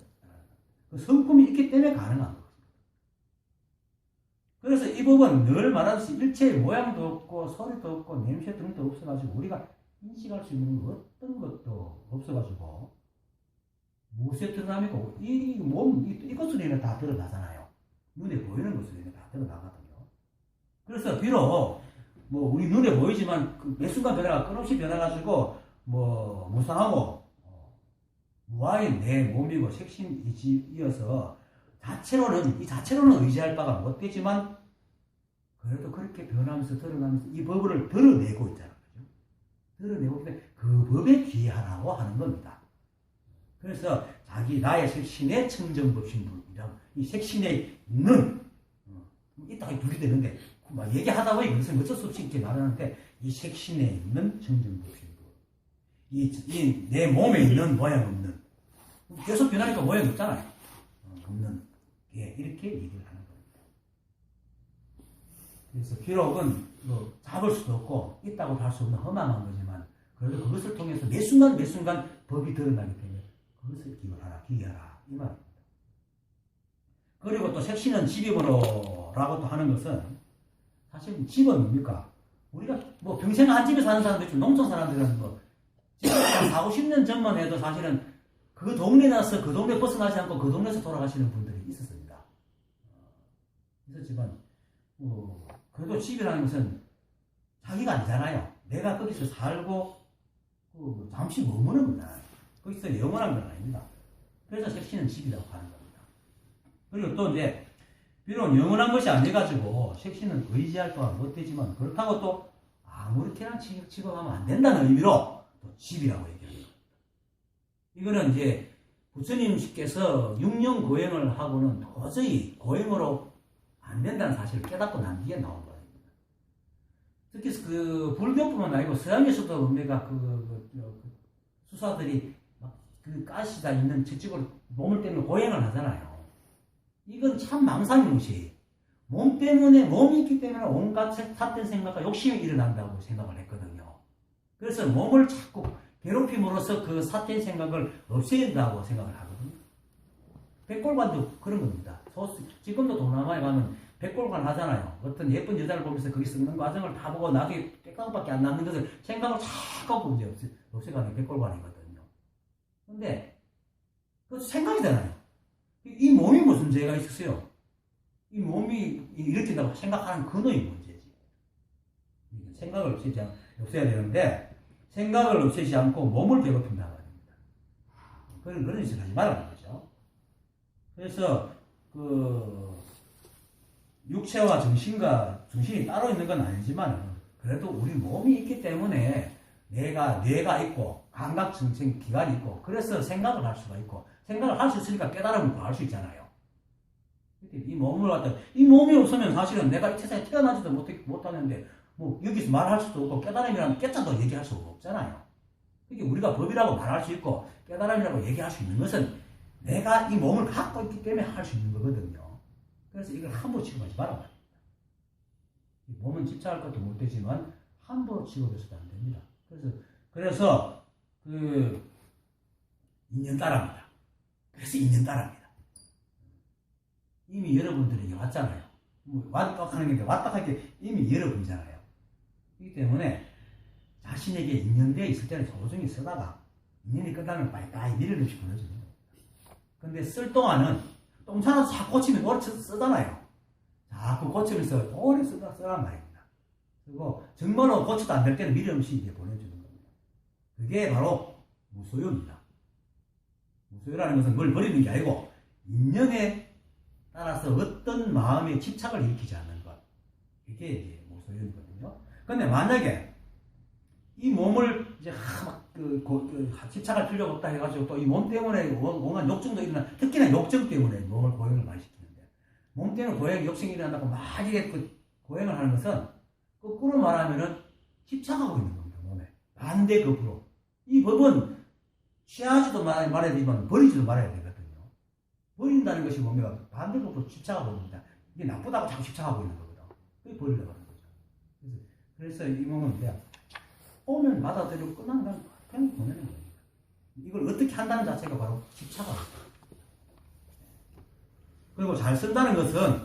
그 성품이 있기 때문에 가능한 거거든. 그래서 이 법은 늘 말하듯이 일체의 모양도 없고 소리도 없고 냄새 등도 없어가지고 우리가 인식할 수 있는 어떤 것도 없어가지고 무엇에 드러납니까? 이 몸, 이것으로는 다 드러나잖아요. 눈에 보이는 것으로는 다 드러나거든요. 그래서 비록 뭐 우리 눈에 보이지만 그 매 순간 변화가 끊임없이 변해가지고 뭐 무상하고 무아인 내 몸이고 색신이어서 자체로는 의지할 바가 못 되지만 그래도 그렇게 변하면서 드러나면서 이 법을 드러내고 있잖아요. 드러내고 있는데 그 법에 귀하라고 하는 겁니다. 그래서 나의 색신의 청정법신불이라고, 이 색신에 있는 이따가 둘이 되는데 막 얘기하다 보니 무슨 어쩔 수 없이 이렇게 말하는데, 이 색신에 있는 청정법신불, 이 내 몸에 있는 모양 없는, 계속 변하니까 모양이 없잖아요. 없는 게 이렇게 얘기를 하는 겁니다. 그래서 기록은 뭐 잡을 수도 없고 있다고 할 수 없는 허망한 거지만 그래도 그것을 통해서 매 순간 법이 드러나기 때문에 그것을 기억하라, 기억하라 이 말입니다. 그리고 또 색신은 집임으로라고 또 하는 것은, 사실 집은 뭡니까? 우리가 뭐 평생 한 집에 사는 사람들 있지만 농촌 사람들은 뭐 집을 40-50년 전만 해도 사실은 그 동네 나서 그 동네 벗어나지 않고 그 동네에서 돌아가시는 분들이 있었습니다. 있었지만 그래도 집이라는 것은 자기가 아니잖아요. 내가 거기서 살고 잠시 머무는 거잖아요. 거기서 영원한 건 아닙니다. 그래서 색신은 집이라고 하는 겁니다. 그리고 또 이제 비록 영원한 것이 아니가지고 색신은 의지할 바가 못 되지만 그렇다고 또 아무렇게나 취급하면 안 된다는 의미로 또 집이라고 얘기합니다. 이거는 이제 부처님께서 6년 고행을 하고는 도저히 고행으로 안 된다는 사실을 깨닫고 난 뒤에 나온 거예요. 특히 그 불교뿐만 아니고 서양에서도 우리가 수사들이 막 그 가시다 있는 저쪽으로 몸을 때문에 고행을 하잖아요. 이건 참 망상인 것이, 몸 때문에, 몸이 있기 때문에 온갖 삿된 생각과 욕심이 일어난다고 생각을 했거든요. 그래서 몸을 자꾸 괴롭힘으로써 그 삿된 생각을 없애린다고 생각을 하거든요. 백골관도 그런 겁니다. 지금도 동남아에 가면 백골관 하잖아요. 어떤 예쁜 여자를 보면서 거기 썩는 과정을 다 보고 나중에 깨끗밖에 안 남는 것을 생각을 자꾸 이제 없애가는 백골관이거든요. 근데 그 생각이잖아요. 이 몸이 무슨 죄가 있었어요? 이 몸이 일으킨다고 생각하는 근원이 문제지. 생각을 없애야 되는데 생각을 없애지 않고 몸을 괴롭힌다고 합니다. 그런 짓을 하지 말라는 거죠. 그래서 육체와 정신이 따로 있는 건 아니지만 그래도 우리 몸이 있기 때문에 뇌가 있고 감각정신 기관이 있고 그래서 생각을 할 수가 있고 생각을 할 수 있으니까 깨달음을 구할 수 있잖아요. 이 몸이 없으면 사실은 내가 이 세상에 태어나지도 못하는데 뭐 여기서 말할 수도 없고 깨달음이라는 깨자도 얘기할 수가 없잖아요. 그러니까 우리가 법이라고 말할 수 있고 깨달음이라고 얘기할 수 있는 것은 내가 이 몸을 갖고 있기 때문에 할 수 있는 거거든요. 그래서 이걸 함부로 취급하지 말아야 됩니다. 몸은 집착할 것도 못 되지만 함부로 취급해서도 안 됩니다. 그래서 인연따라입니다. 그래서 인연따라입니다. 이미 여러분들에게 왔잖아요. 왔다 하는 게 왔다 하는 게 이미 여러분이잖아요. 그렇기 때문에 자신에게 인연되어 있을 때는 소중히 쓰다가 인연이 끝나면 빨리 밀어넣지 보내주는 거예요. 근데 쓸 동안은 똥차라서 자꾸 고치면 오래 쓰잖아요. 자꾸 고치면서 오래 쓰란 말입니다. 그리고 정말로 고쳐도 안 될 때는 밀어넣지 이제 보내주는 겁니다. 그게 바로 무소유입니다. 무소유라는 것은 뭘 버리는 게 아니고 인연에 따라서 어떤 마음의 집착을 일으키지 않는 것. 이게 이제 무소유거든요. 근데 만약에 이 몸을 이제 집착할 필요가 없다 해가지고 또 이 몸 때문에 온갖 욕정도 일어나, 특히나 욕정 때문에 몸을 고행을 많이 시키는데, 몸 때문에 욕정이 일어난다고 막 이게 고행을 하는 것은 거꾸로 말하면은 집착하고 있는 겁니다. 몸에 반대급으로. 이 법은 취하지도 말아야 되지만 버리지도 말아야 되거든요. 버린다는 것이 뭡니까? 반대급으로 집착하고 있습니다. 이게 나쁘다고 자꾸 집착하고 있는 거거든. 그게 버리려고 하는 거죠. 그래서 이 몸은 그냥 오면 받아들이고 끝나면 그냥 보내는 거예요. 이걸 어떻게 한다는 자체가 바로 집착하고 있어요. 그리고 잘 쓴다는 것은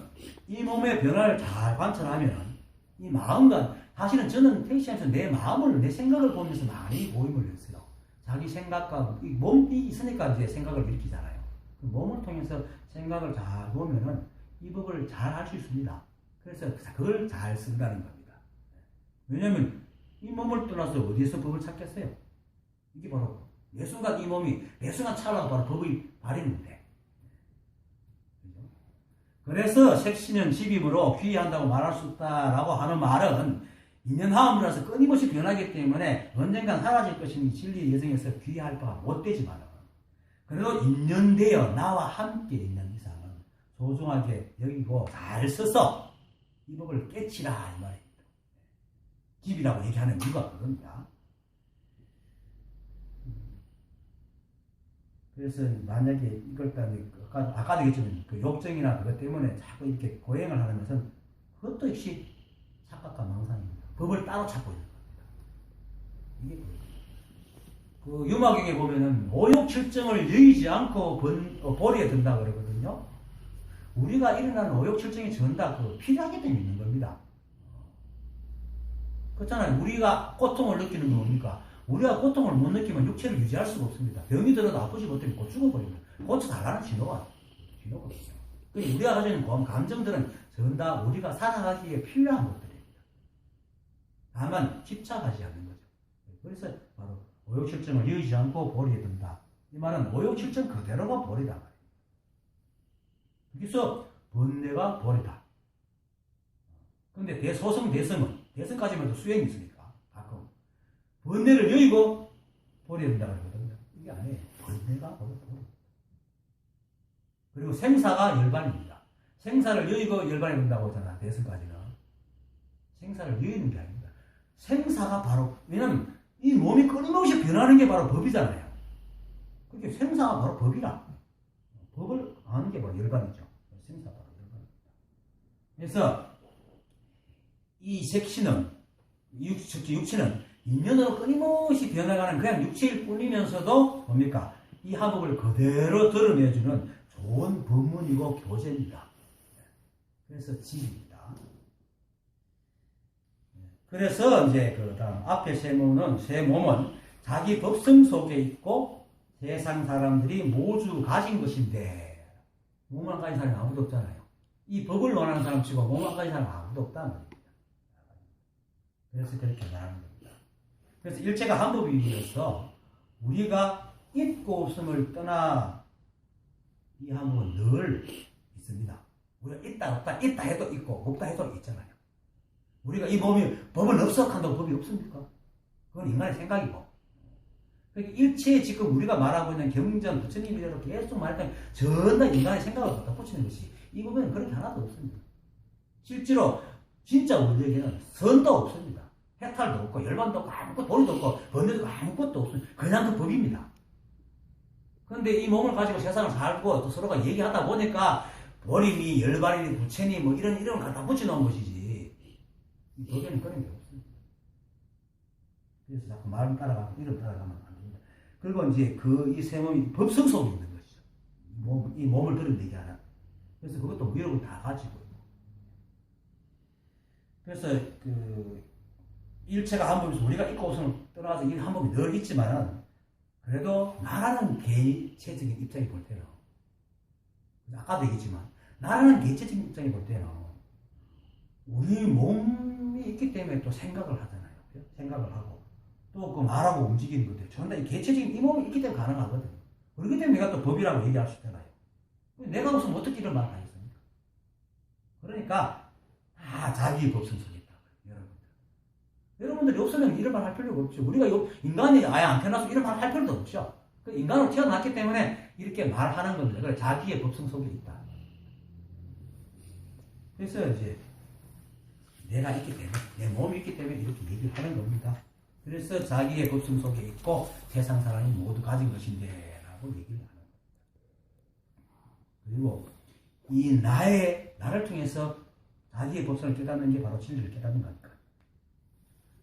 이 몸의 변화를 잘 관찰하면 이 마음과, 사실은 저는 택시하면서 내 마음을, 내 생각을 보면서 많이 모임을 했어요. 자기 생각과 이 몸이 있으니까 이제 생각을 일으키잖아요. 그 몸을 통해서 생각을 잘 보면은 이 법을 잘 할 수 있습니다. 그래서 그걸 잘 쓴다는 겁니다. 왜냐하면 이 몸을 떠나서 어디에서 법을 찾겠어요? 이게 바로 매 순간 이 몸이 매 순간 차라도 바로 법의 발현인데. 그래서 색신은 집임으로 귀의한다고 말할 수 없다라고 하는 말은 인연화음이라서 끊임없이 변하기 때문에 언젠간 사라질 것인 이 진리의 여정에서 귀의할 바가 못 되지만, 그래도 인연되어 나와 함께 있는 이상은 소중하게 여기고 잘 써서 이 법을 깨치라 이 말입니다. 집이라고 얘기하는 이유가 그겁니다. 그래서 만약에 이걸 아까도 얘기했지만 그 욕정이나 그것 때문에 자꾸 이렇게 고행을 하는 것은 그것도 역시 착각과 망상입니다. 법을 따로 찾고 있는 겁니다. 이게 그 유마경에 보면은 오욕칠정을 여의지 않고 보리에 든다 그러거든요. 우리가 일어나는 오욕칠정이 전부 다 필요하기 때문에 있는 겁니다. 그렇잖아요. 우리가 고통을 느끼는 건 뭡니까? 우리가 고통을 못 느끼면 육체를 유지할 수가 없습니다. 병이 들어도 아프지 못하면 곧 죽어버립니다. 고쳐달라는 신호거든요. 우리가 가지고 있는 감정들은 전부 다 우리가 살아가기에 필요한 것들입니다. 다만 집착하지 않는 거죠. 그래서 바로 오욕칠정을 여의지 않고 보리에 든다. 이 말은 오욕칠정 그대로가 보리다 말입니다. 여기서 번뇌가 보리다. 근데 대소성, 대성까지만 해도 수행이 있으니까 가끔 번뇌를 여의고 보리에 든다 그러거든요. 이게 아니에요. 번뇌가 보리. 그리고 생사가 열반입니다. 생사를 여의고 열반에 든다고 하잖아. 대성까지는 생사를 여의는 게 아닙니다. 생사가 바로, 왜냐면 이 몸이 끊임없이 변하는 게 바로 법이잖아요. 그게 생사가 바로 법이라. 법을 아는 게 바로 열반이죠. 생사가 바로 열반입니다. 그래서 이 색신은, 육체는 인연으로 끊임없이 변해가는 그냥 육체일 뿐이면서도 뭡니까? 이 화법을 그대로 드러내주는 좋은 법문이고 교재입니다. 그래서 집입니다. 그래서 이제 그 다음 앞에 세 몸은 자기 법성 속에 있고 세상 사람들이 모두 가진 것인데, 몸을 가진 사람이 아무도 없잖아요. 이 법을 원하는 사람 치고 몸을 가진 사람이 아무도 없다는 겁니다. 그래서 그렇게 말하는 겁니다. 그래서 일체가 한 법이어서 우리가 있고 없음을 떠나 이 한 법은 늘 있습니다. 우리가 있다 없다, 있다 해도 있고 없다 해도 있잖아요. 우리가 이 몸이 법은 없어 한다고 법이 없습니까? 그건 인간의 생각이고. 그러니까 일체에 지금 우리가 말하고 있는 경전, 부처님이대로 계속 말했던 전부 다 인간의 생각을 갖다 붙이는 것이, 이 법에는 그렇게 하나도 없습니다. 실제로 진짜 우리에게는 선도 없습니다. 해탈도 없고 열반도 없고 아무것도 도리도 없고 번뇌도 아무것도 없어요. 그냥 그 법입니다. 그런데 이 몸을 가지고 세상을 살고 또 서로가 얘기하다 보니까 보림이 열반이니 부처니 뭐 이런 이름을 갖다 붙여놓은 것이지 이 도전이 그런 게 없습니다. 그래서 자꾸 말 따라가고 이름 따라가면 안 됩니다. 그리고 이제 이 세 몸이 법성 속에 있는 것이죠. 이 몸을 드러내게 하는. 그래서 그것도 위력을 다 가지고 있고. 그래서 일체가 한 몸에서 우리가 있고 우선 떠나서 이 한 몸이 늘 있지만은 그래도 나라는 개체적인 입장이 볼 때는 아까도 얘기했지만 나라는 개체적인 입장이 볼 때는 우리 몸이 있기 때문에 또 생각을 하잖아요. 생각을 하고 또 그 말하고 움직이는 것들 전부 다 개체적인 이 몸이 있기 때문에 가능하거든. 그렇기 때문에 내가 또 법이라고 얘기할 수 있잖아요. 내가 무슨 어떻게 이런 말을 하겠습니까? 그러니까 다 자기의 법성 속에 있다. 여러분들이 없으면 이런 말 할 필요가 없죠. 우리가 인간이 아예 안 태어나서 이런 말 할 필요도 없죠. 인간으로 태어났기 때문에 이렇게 말하는 겁니다. 그래 자기의 법성 속에 있다. 그래서 이제 내가 있기 때문에 내 몸이 있기 때문에 이렇게 얘기를 하는 겁니다. 그래서 자기의 법성 속에 있고 세상 사람이 모두 가진 것인데 라고 얘기를 하는 겁니다. 그리고 이 나를 통해서 자기의 법성을 깨닫는 게 바로 진리를 깨닫는 거니까.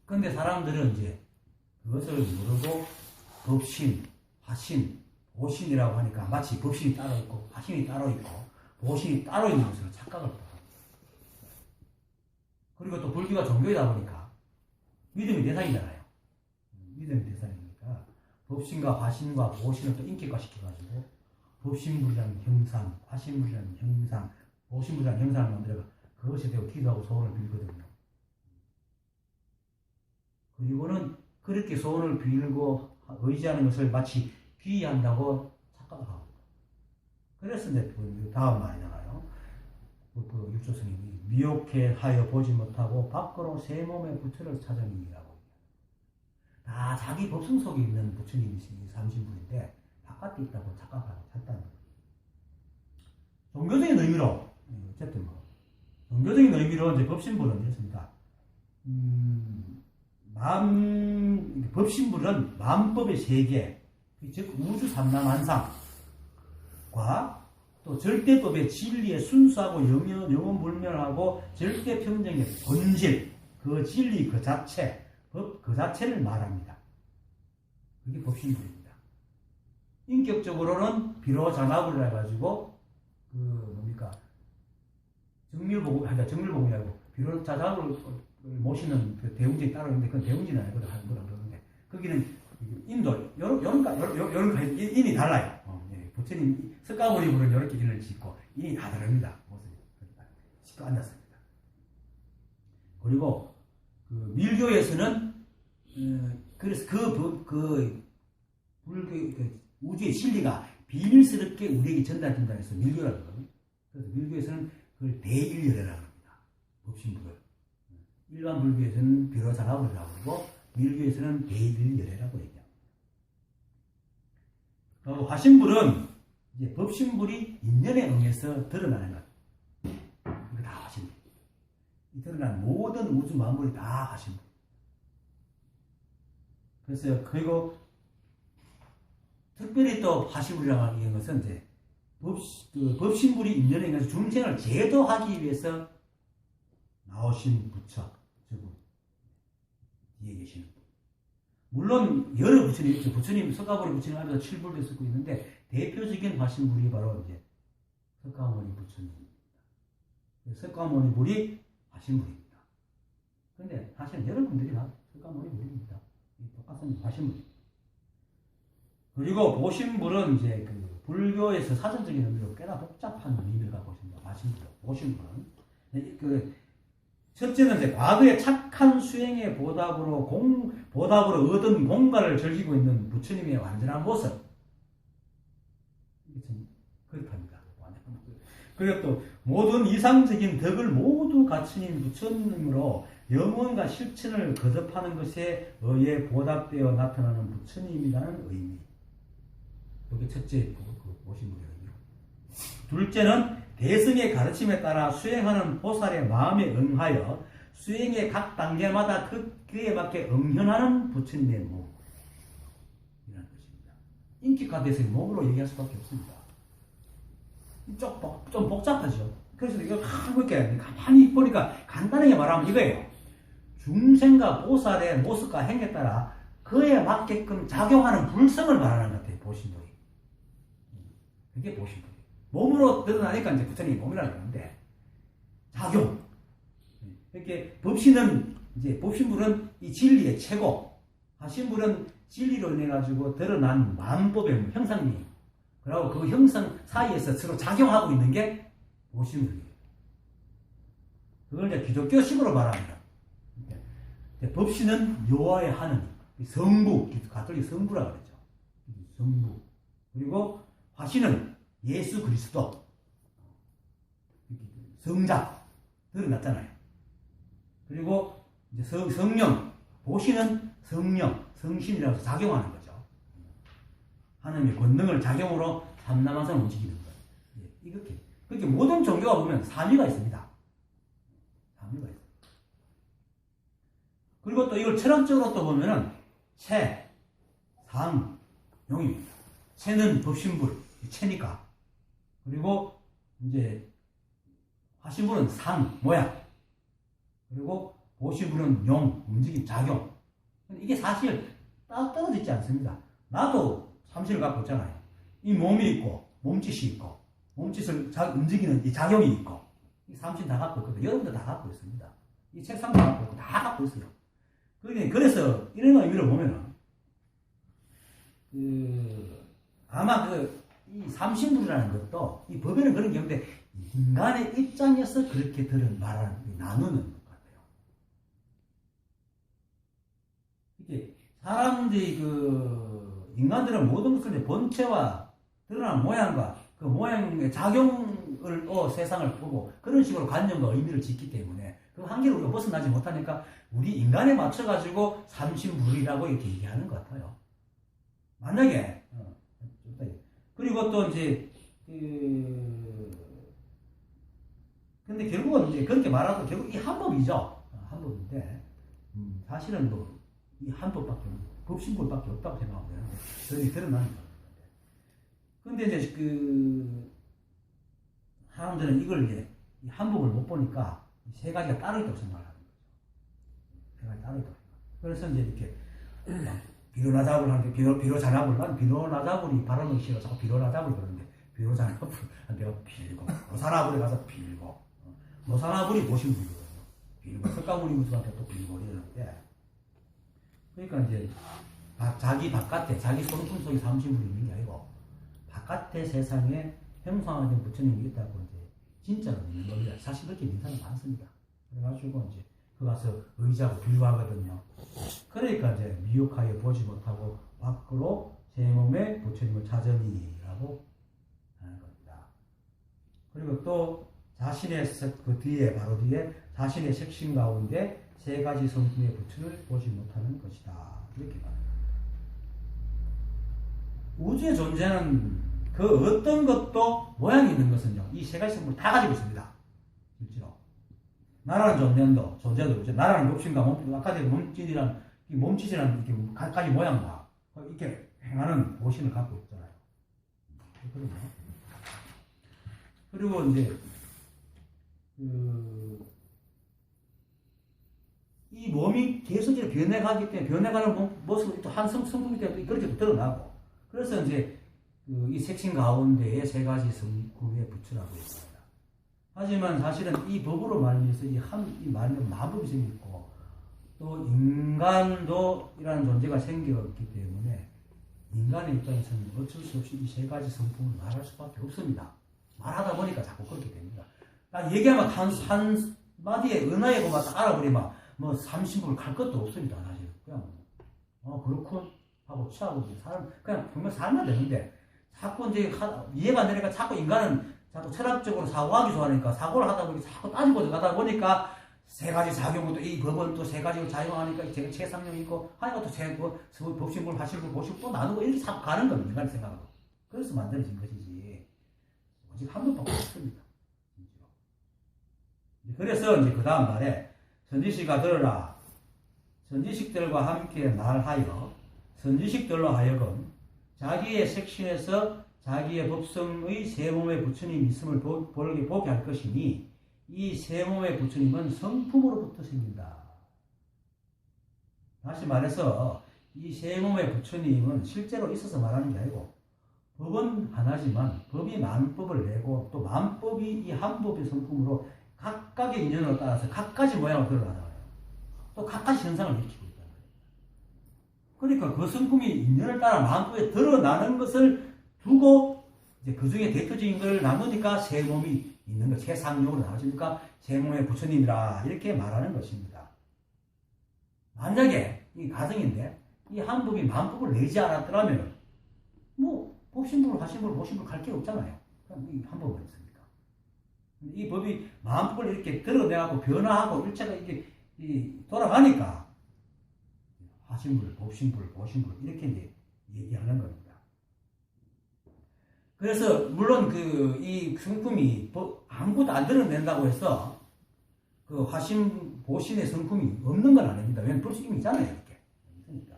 그런데 사람들은 이제 그것을 모르고 법신, 화신, 보신이라고 하니까 마치 법신이 따로 있고 화신이 따로 있고 보신이 따로 있는 것으로 착각을 합니다. 그리고 또 불교가 종교이다 보니까 믿음이 대상이잖아요. 믿음이 대상이니까 법신과 화신과 보신을 또 인격화시켜가지고 법신불이라는 형상, 화신불이라는 형상, 보신불이라는 형상을 만들어가 그것에 대해 기도하고 소원을 빌거든요. 그리고는 그렇게 소원을 빌고 의지하는 것을 마치 귀의한다고 착각을 하고. 그래서 이제 다음 말이잖아요. 육조 스님이 미혹해 하여 보지 못하고 밖으로 새 몸의 부처를 찾아님이라고. 다 자기 법성 속에 있는 부처님이신 삼신분인데 바깥에 있다고 착각하고 찾다는 거예요. 종교적인 의미로 어쨌든 종교적인 의미로 이제 법신불은 이렇습니다. 법신불은 만법의 세계, 즉 우주 삼라만상과 또 절대법의 진리의 순수하고 영원불멸하고 절대평정의 본질, 그 진리 그 자체, 법 그 자체를 말합니다. 그게 법신불입니다. 인격적으로는 비로자나불이라 해가지고 정밀복음이 아니고 비로자나불을 모시는 그 대웅전이 따로 있는데 그건 대웅전이 아니거든 한거라 그러는데 거기는 인도 요런 인이 달라요. 부처님 석가모니 불은 이렇게 인을 짓고 인이 다 다릅니다. 모습이 씻고 앉았습니다. 그리고 밀교에서는 그래서 우주의 진리가 비밀스럽게 우리에게 전달된다 해서 밀교라고 하거든요. 그래서 밀교에서는 그걸 대일열애라고 합니다. 법신불을. 일반 불교에서는 비로자나불이라고 하고 밀교에서는 대일열애라고 얘기합니다. 화신불은 이제 법신불이 인연에 응해서 드러나는 것. 이거 다 화신불. 이 드러난 모든 우주 만물이 다 화신불. 그래서 그리고 특별히 또 화신불이라고 하는 것은 이제 법신불이 인연에 의해서 중생을 제도하기 위해서 나오신 부처, 저분 뒤에 계시는 분. 물론 여러 부처님 있죠. 부처님 석가모니 부처님 하면서 7불도 쓰고 있는데 대표적인 화신불이 바로 이제 석가모니 부처님입니다. 석가모니 불이 화신불입니다. 그런데 사실 여러분들이 다 석가모니 불입니다. 똑같은 화신불입니다. 그리고 보신불은 이제 불교에서 사전적인 의미로 꽤나 복잡한 의미를 갖고 있습니다. 화신불, 보신불은 첫째는 이제 과거의 착한 수행의 보답으로 얻은 공과를 즐기고 있는 부처님의 완전한 모습. 이게 참 그렇답니다. 그리고 또 모든 이상적인 덕을 모두 갖추신 부처님으로 영혼과 실천을 거듭하는 것에 의해 보답되어 나타나는 부처님이라는 의미. 이게 첫째 보신불의 의미로. 둘째는 대승의 가르침에 따라 수행하는 보살의 마음에 응하여 수행의 각 단계마다 그에 맞게 응현하는 부처님의 몸 이라는 것입니다. 인격화돼서 몸으로 얘기할 수밖에 없습니다. 좀 복잡하죠. 그래서 이거 이렇게 가만히 보니까 간단하게 말하면 이거예요. 중생과 보살의 모습과 행에 따라 그에 맞게끔 작용하는 불성을 말하는 것 같아요. 보신불이. 그게 보신불이. 몸으로 드러나니까 이제 부처님이 몸이라는 건데 작용. 이렇게 법신은 이제 법신불은 이 진리의 최고. 하신불은 진리로 인해 가지고 드러난 만법의 형상미. 그리고 그 형상 사이에서 서로 작용하고 있는 게 보신불이에요. 그걸 이제 기독교식으로 말합니다. 법신은 여호와의 하는 성부, 가톨릭 성부라고 그러죠. 성부. 그리고 화신은 예수 그리스도, 성자 드러났잖아요. 그리고 이제 성령, 보신은 성령, 성신이라고 해서 작용하는 거죠. 하나님의 권능을 작용으로 삼남한상을 움직이는 거예요. 이렇게. 그렇게 모든 종교가 보면 삼위가 있습니다. 삼위가 있어요. 그리고 또 이걸 철학적으로 또 보면은 체, 상, 용입니다. 체는 법신불, 체니까. 그리고 이제 화신불은 상, 모양. 그리고 보신불은 용, 움직임, 작용. 이게 사실 딱 떨어져 있지 않습니다. 나도 삼신을 갖고 있잖아요. 이 몸이 있고, 몸짓이 있고, 몸짓을 움직이는 이 작용이 있고, 이 삼신 다 갖고 있거든요. 여러분도 다 갖고 있습니다. 이 책상도 갖고 있고, 다 갖고 있어요. 그래서 이런 의미로 보면은, 아마 이 삼신불이라는 것도, 이 법에는 그런 게 없는데, 인간의 입장에서 그렇게 말하는, 나누는 것 같아요. 이게, 사람들이 인간들은 모든 것을 본체와 드러난 모양과 그 모양의 작용을, 세상을 보고, 그런 식으로 관념과 의미를 짓기 때문에, 그 한계를 우리가 벗어나지 못하니까, 우리 인간에 맞춰가지고 삼신불이라고 이렇게 얘기하는 것 같아요. 만약에, 그리고 또 이제, 근데 결국은 이제 그렇게 말하고 결국 이 한법이죠. 한법인데, 사실은 이 한법밖에, 법신불밖에 없다고 생각하면 저희 드러나는 거예요. 근데 이제 사람들은 이걸 이제 이 한법을 못 보니까 세 가지가 따로 있다고 생각하는 거죠. 세 가지 따로 있다고. 그래서 이제 이렇게, 비로나잡을 하는데, 비로자납을 하는 비로나잡을이 발음을 싫어 자꾸 비로나잡을 그러는데, 비로자납을 내가 빌고, 노사나불에 가서 빌고, 노사나불이 보신불이거든요. 빌고, 석가모니 무수한테 또 빌고 이러는데, 그러니까 이제, 자기 바깥에, 자기 소품 속에 삼신불이 있는 게 아니고, 바깥의 세상에 형상화된 부처님이 있다고 이제, 진짜로 있는 겁니다. 사실 그렇게 있는 사람이 많습니다. 그래가지고 이제, 그 가서 의자고 불구하거든요. 그러니까 이제 미혹하여 보지 못하고 밖으로 제 몸에 부처님을 찾으니라고 하는 겁니다. 그리고 또 자신의 그 뒤에 바로 뒤에 자신의 색신 가운데 세 가지 성품의 부처를 보지 못하는 것이다. 이렇게 말합니다. 우주의 존재는 그 어떤 것도 모양이 있는 것은요. 이 세 가지 성품을 다 가지고 있습니다. 실제로. 나라는 존재도 이제 나라는 욕심과 아까 전에 몸짓이라는 이렇게 각가지 모양과 이렇게 행하는 모신을 갖고 있잖아요. 그리고 이제 이 몸이 계속적으로 변해가기 때문에 변해가는 모습이 또 한 성품이 때문에 그렇게 드러나고 그래서 이제 이 색신 가운데에 세 가지 성품의 부처라고 있습니다. 하지만 사실은 이 법으로 말미암아서 이 말미암아 마법이 생겼고 또 인간도 이라는 존재가 생겼기 때문에 인간의 입장에서는 어쩔 수 없이 이 세 가지 성품을 말할 수밖에 없습니다. 말하다 보니까 자꾸 그렇게 됩니다. 딱 얘기하면 한 마디의 은하에 보면 딱 알아버리면 뭐 삼신불을 갈 것도 없습니다. 사실 그냥 그렇군 하고 취하고 그냥 정말 살면 되는데 자꾸 이제 이해가 안 되니까 자꾸 인간은 자꾸 철학적으로 사고하기 좋아하니까 사고를 하다 보니까 자꾸 따지고 가다 보니까 세 가지 작용도 이 법은 또 세 가지로 작용하니까 제가 최상령이 있고 하니까 또 법신불, 화신불, 보신불 또 나누고 이렇게 자꾸 가는 겁니다. 인간의 생각으로. 그래서 만들어진 것이지. 오직 한 번밖에 없습니다. 그래서 이제 그 다음 말에 선지식아 들으라. 선지식들과 함께 말하여 선지식들로 하여금 자기의 색신에서 자기의 법성의 세 몸의 부처님이 있음을 보게 할 것이니 이 세 몸의 부처님은 성품으로부터 생긴다. 다시 말해서 이 세 몸의 부처님은 실제로 있어서 말하는 게 아니고 법은 하나지만 법이 만법을 내고 또 만법이 이 한 법의 성품으로 각각의 인연으로 따라서 각가지 모양을 드러나요. 또 각가지 현상을 일으키고 있다. 그러니까 그 성품이 인연을 따라 만법에 드러나는 것을 두고 이제 그 중에 대표적인 걸 나누니까 세 몸이 있는 것, 세 상용으로 나눠지니까 세 몸의 부처님이라 이렇게 말하는 것입니다. 만약에 이 가정인데 이 한 법이 만법을 내지 않았더라면 뭐 법신불, 화신불, 보신불 갈 게 없잖아요. 그럼 이 한 법은 없습니까? 이 법이 만법을 이렇게 드러내고 변화하고 일체가 이렇게 돌아가니까 화신불, 법신불, 보신불 이렇게 이제 얘기하는 겁니다. 그래서 물론 이 성품이 아무것도 안 드러낸다고 해서 그 화신, 보신의 성품이 없는 건 아닙니다. 왜냐면 볼 수 있잖아요, 이렇게. 그러니까.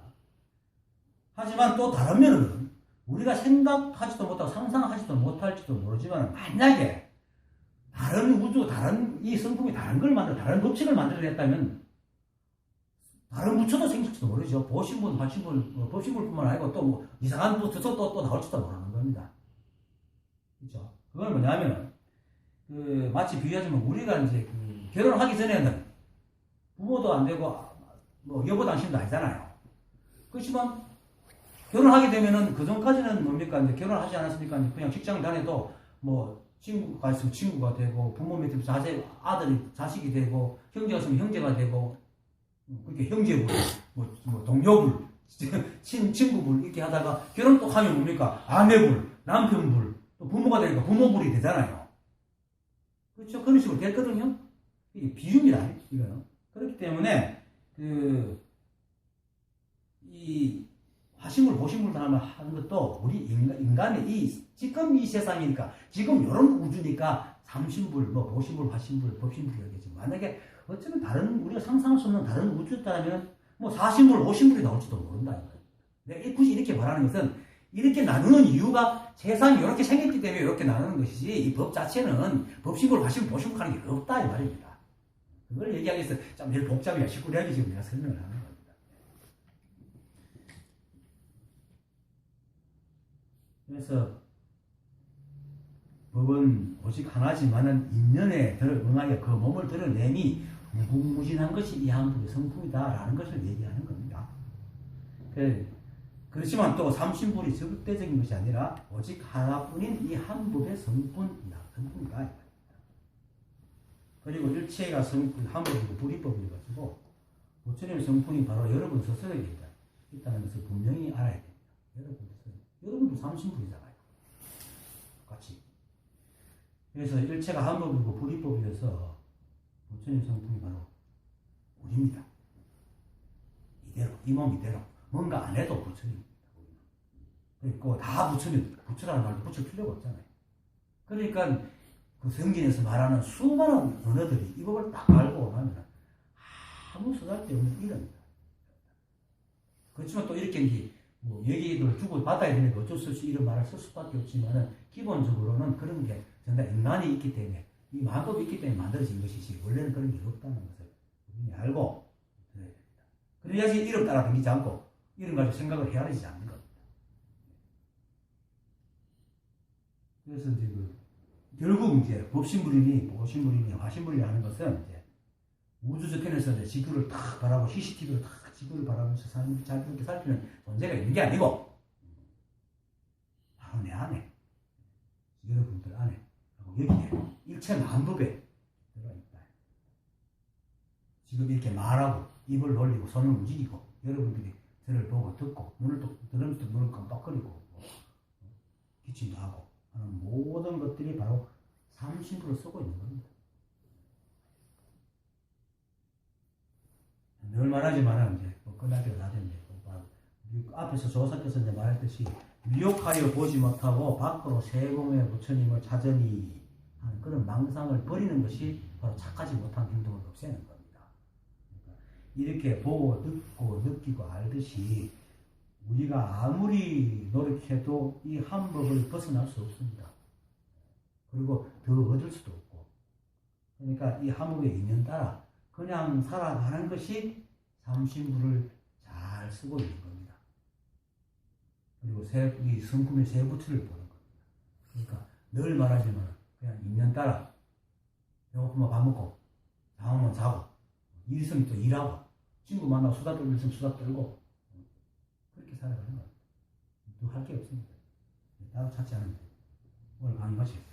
하지만 또 다른 면은 우리가 생각하지도 못하고 상상하지도 못할지도 모르지만 만약에 다른 우주, 다른 이 성품이 다른 걸 다른 법칙을 만들어냈다면 다른 부처도 생길지도 모르죠. 보신분, 화신분, 법신분뿐만 아니고 또 뭐 이상한 부처도 또 나올지도 모르는 겁니다. 그렇죠? 그건 뭐냐면 마치 비유하자면 우리가 이제 결혼하기 전에는 부모도 안 되고 뭐 여보 당신도 아니잖아요. 그렇지만 결혼하게 되면은 그 전까지는 뭡니까? 이제 결혼하지 않았으니까 그냥 직장 다녀도 뭐 친구가 있으면 친구가 되고 부모 밑에 아들이 자식이 되고 형제가 있으면 형제가 되고 그렇게 형제불, 뭐 동료불, 친구불 이렇게 하다가 결혼 또 하면 뭡니까? 아내불, 남편불, 또 부모가 되니까 부모불이 되잖아요. 그렇죠? 그런 식으로 됐거든요. 이게 비유입니다. 이거는. 그렇기 때문에 이 화신불, 보신불 하는 것도 우리 인간의 지금 이 세상이니까 지금 이런 우주니까 삼신불, 뭐 보신불, 화신불, 법신불 이렇게 만약에 어쩌면 다른 우리가 상상할 수 없는 다른 우주였다면 뭐 사신불, 오신불이 나올지도 모른다. 내가 굳이 이렇게 말하는 것은 이렇게 나누는 이유가 세상이 이렇게 생겼기 때문에 이렇게 나누는 것이지 이 법 자체는 법신불, 화신불, 보신불 하는 게 없다 이 말입니다. 그걸 얘기하기 위해서 좀 제일 복잡해요. 식구리하게 지금 내가 설명을 하는 겁니다. 그래서 법은 오직 하나지만은 인연에 응하여 그 몸을 드러내니 무궁무진한 것이 이 한 법의 성품이다라는 것을 얘기하는 겁니다. 그렇지만 또 삼신불이 절대적인 것이 아니라 오직 하나뿐인 이 한 법의 성품이다. 그리고 일체가 한 법이고 불이법이 가지고 부처님의 성품이 바로 여러분 스스로에 있다는 것을 분명히 알아야 됩니다. 여러분도 삼신불이잖아요. 같이. 그래서 일체가 한 법이고 불이법이어서 부처님 성품이 바로 우리입니다. 이대로, 이 몸 이대로. 뭔가 안 해도 부처님입니다. 그리고 다 부처라는 말도 붙일 필요가 없잖아요. 그러니까 그 성경에서 말하는 수많은 언어들이 이 법을 딱 알고 나면 아무 쓰잘데없는 일입니다. 그렇지만 또 이렇게 뭐 얘기를 주고 받아야 되니까 어쩔 수 없이 이런 말을 쓸 수밖에 없지만은 기본적으로는 그런 게 전부 인간이 있기 때문에 이 만법이 있기 때문에 만들어진 것이지 원래는 그런 게 없다는 것을 우리가 알고 들어야 됩니다. 그래야지 이름 따라 다니지 않고 이름 가지고 생각을 헤아리지 않는 겁니다. 그래서 이제 결국 이제 법신불이니 보신불이니 화신불이니 하는 것은 이제 우주저편에서 이제 지구를 딱 바라보고 CCTV를 딱 지구를 바라보면서 자기들께 살피는 존재가 있는 게 아니고 바로 내 안에 여러분들 안에 여기에 일체 만법에 들어있다. 지금 이렇게 말하고 입을 놀리고 손을 움직이고 여러분들이 저를 보고 듣고 눈을 또 들으면서 눈을 깜빡거리고 기침도 하고 하는 모든 것들이 바로 삼신불을 쓰고 있는 겁니다. 늘 말하지만 이제 끝나기로 나중에 앞에서 조사께서 이제 말했듯이 미혹하여 보지 못하고 밖으로 세공의 부처님을 찾으니 하는 그런 망상을 버리는 것이 바로 착하지 못한 행동을 없애는 겁니다. 이렇게 보고 듣고 느끼고 알듯이 우리가 아무리 노력해도 이 한법을 벗어날 수 없습니다. 그리고 더 얻을 수도 없고. 그러니까 이 한법의 인연 따라 그냥 살아가는 것이 삼신부를 잘 쓰고 있는 겁니다. 그리고 이 성품의 세부처를 보는 겁니다. 그러니까 늘 말하지만 그냥 인연 따라 배고프면 밥 먹고 잠오면 자고 일 있으면 또 일하고 친구 만나고 수다 떨고 있으면 수다 떨고 그렇게 살아가는 거예요. 또 할 게 없습니다. 따로 찾지 않으면 오늘 강의 마치겠습니다.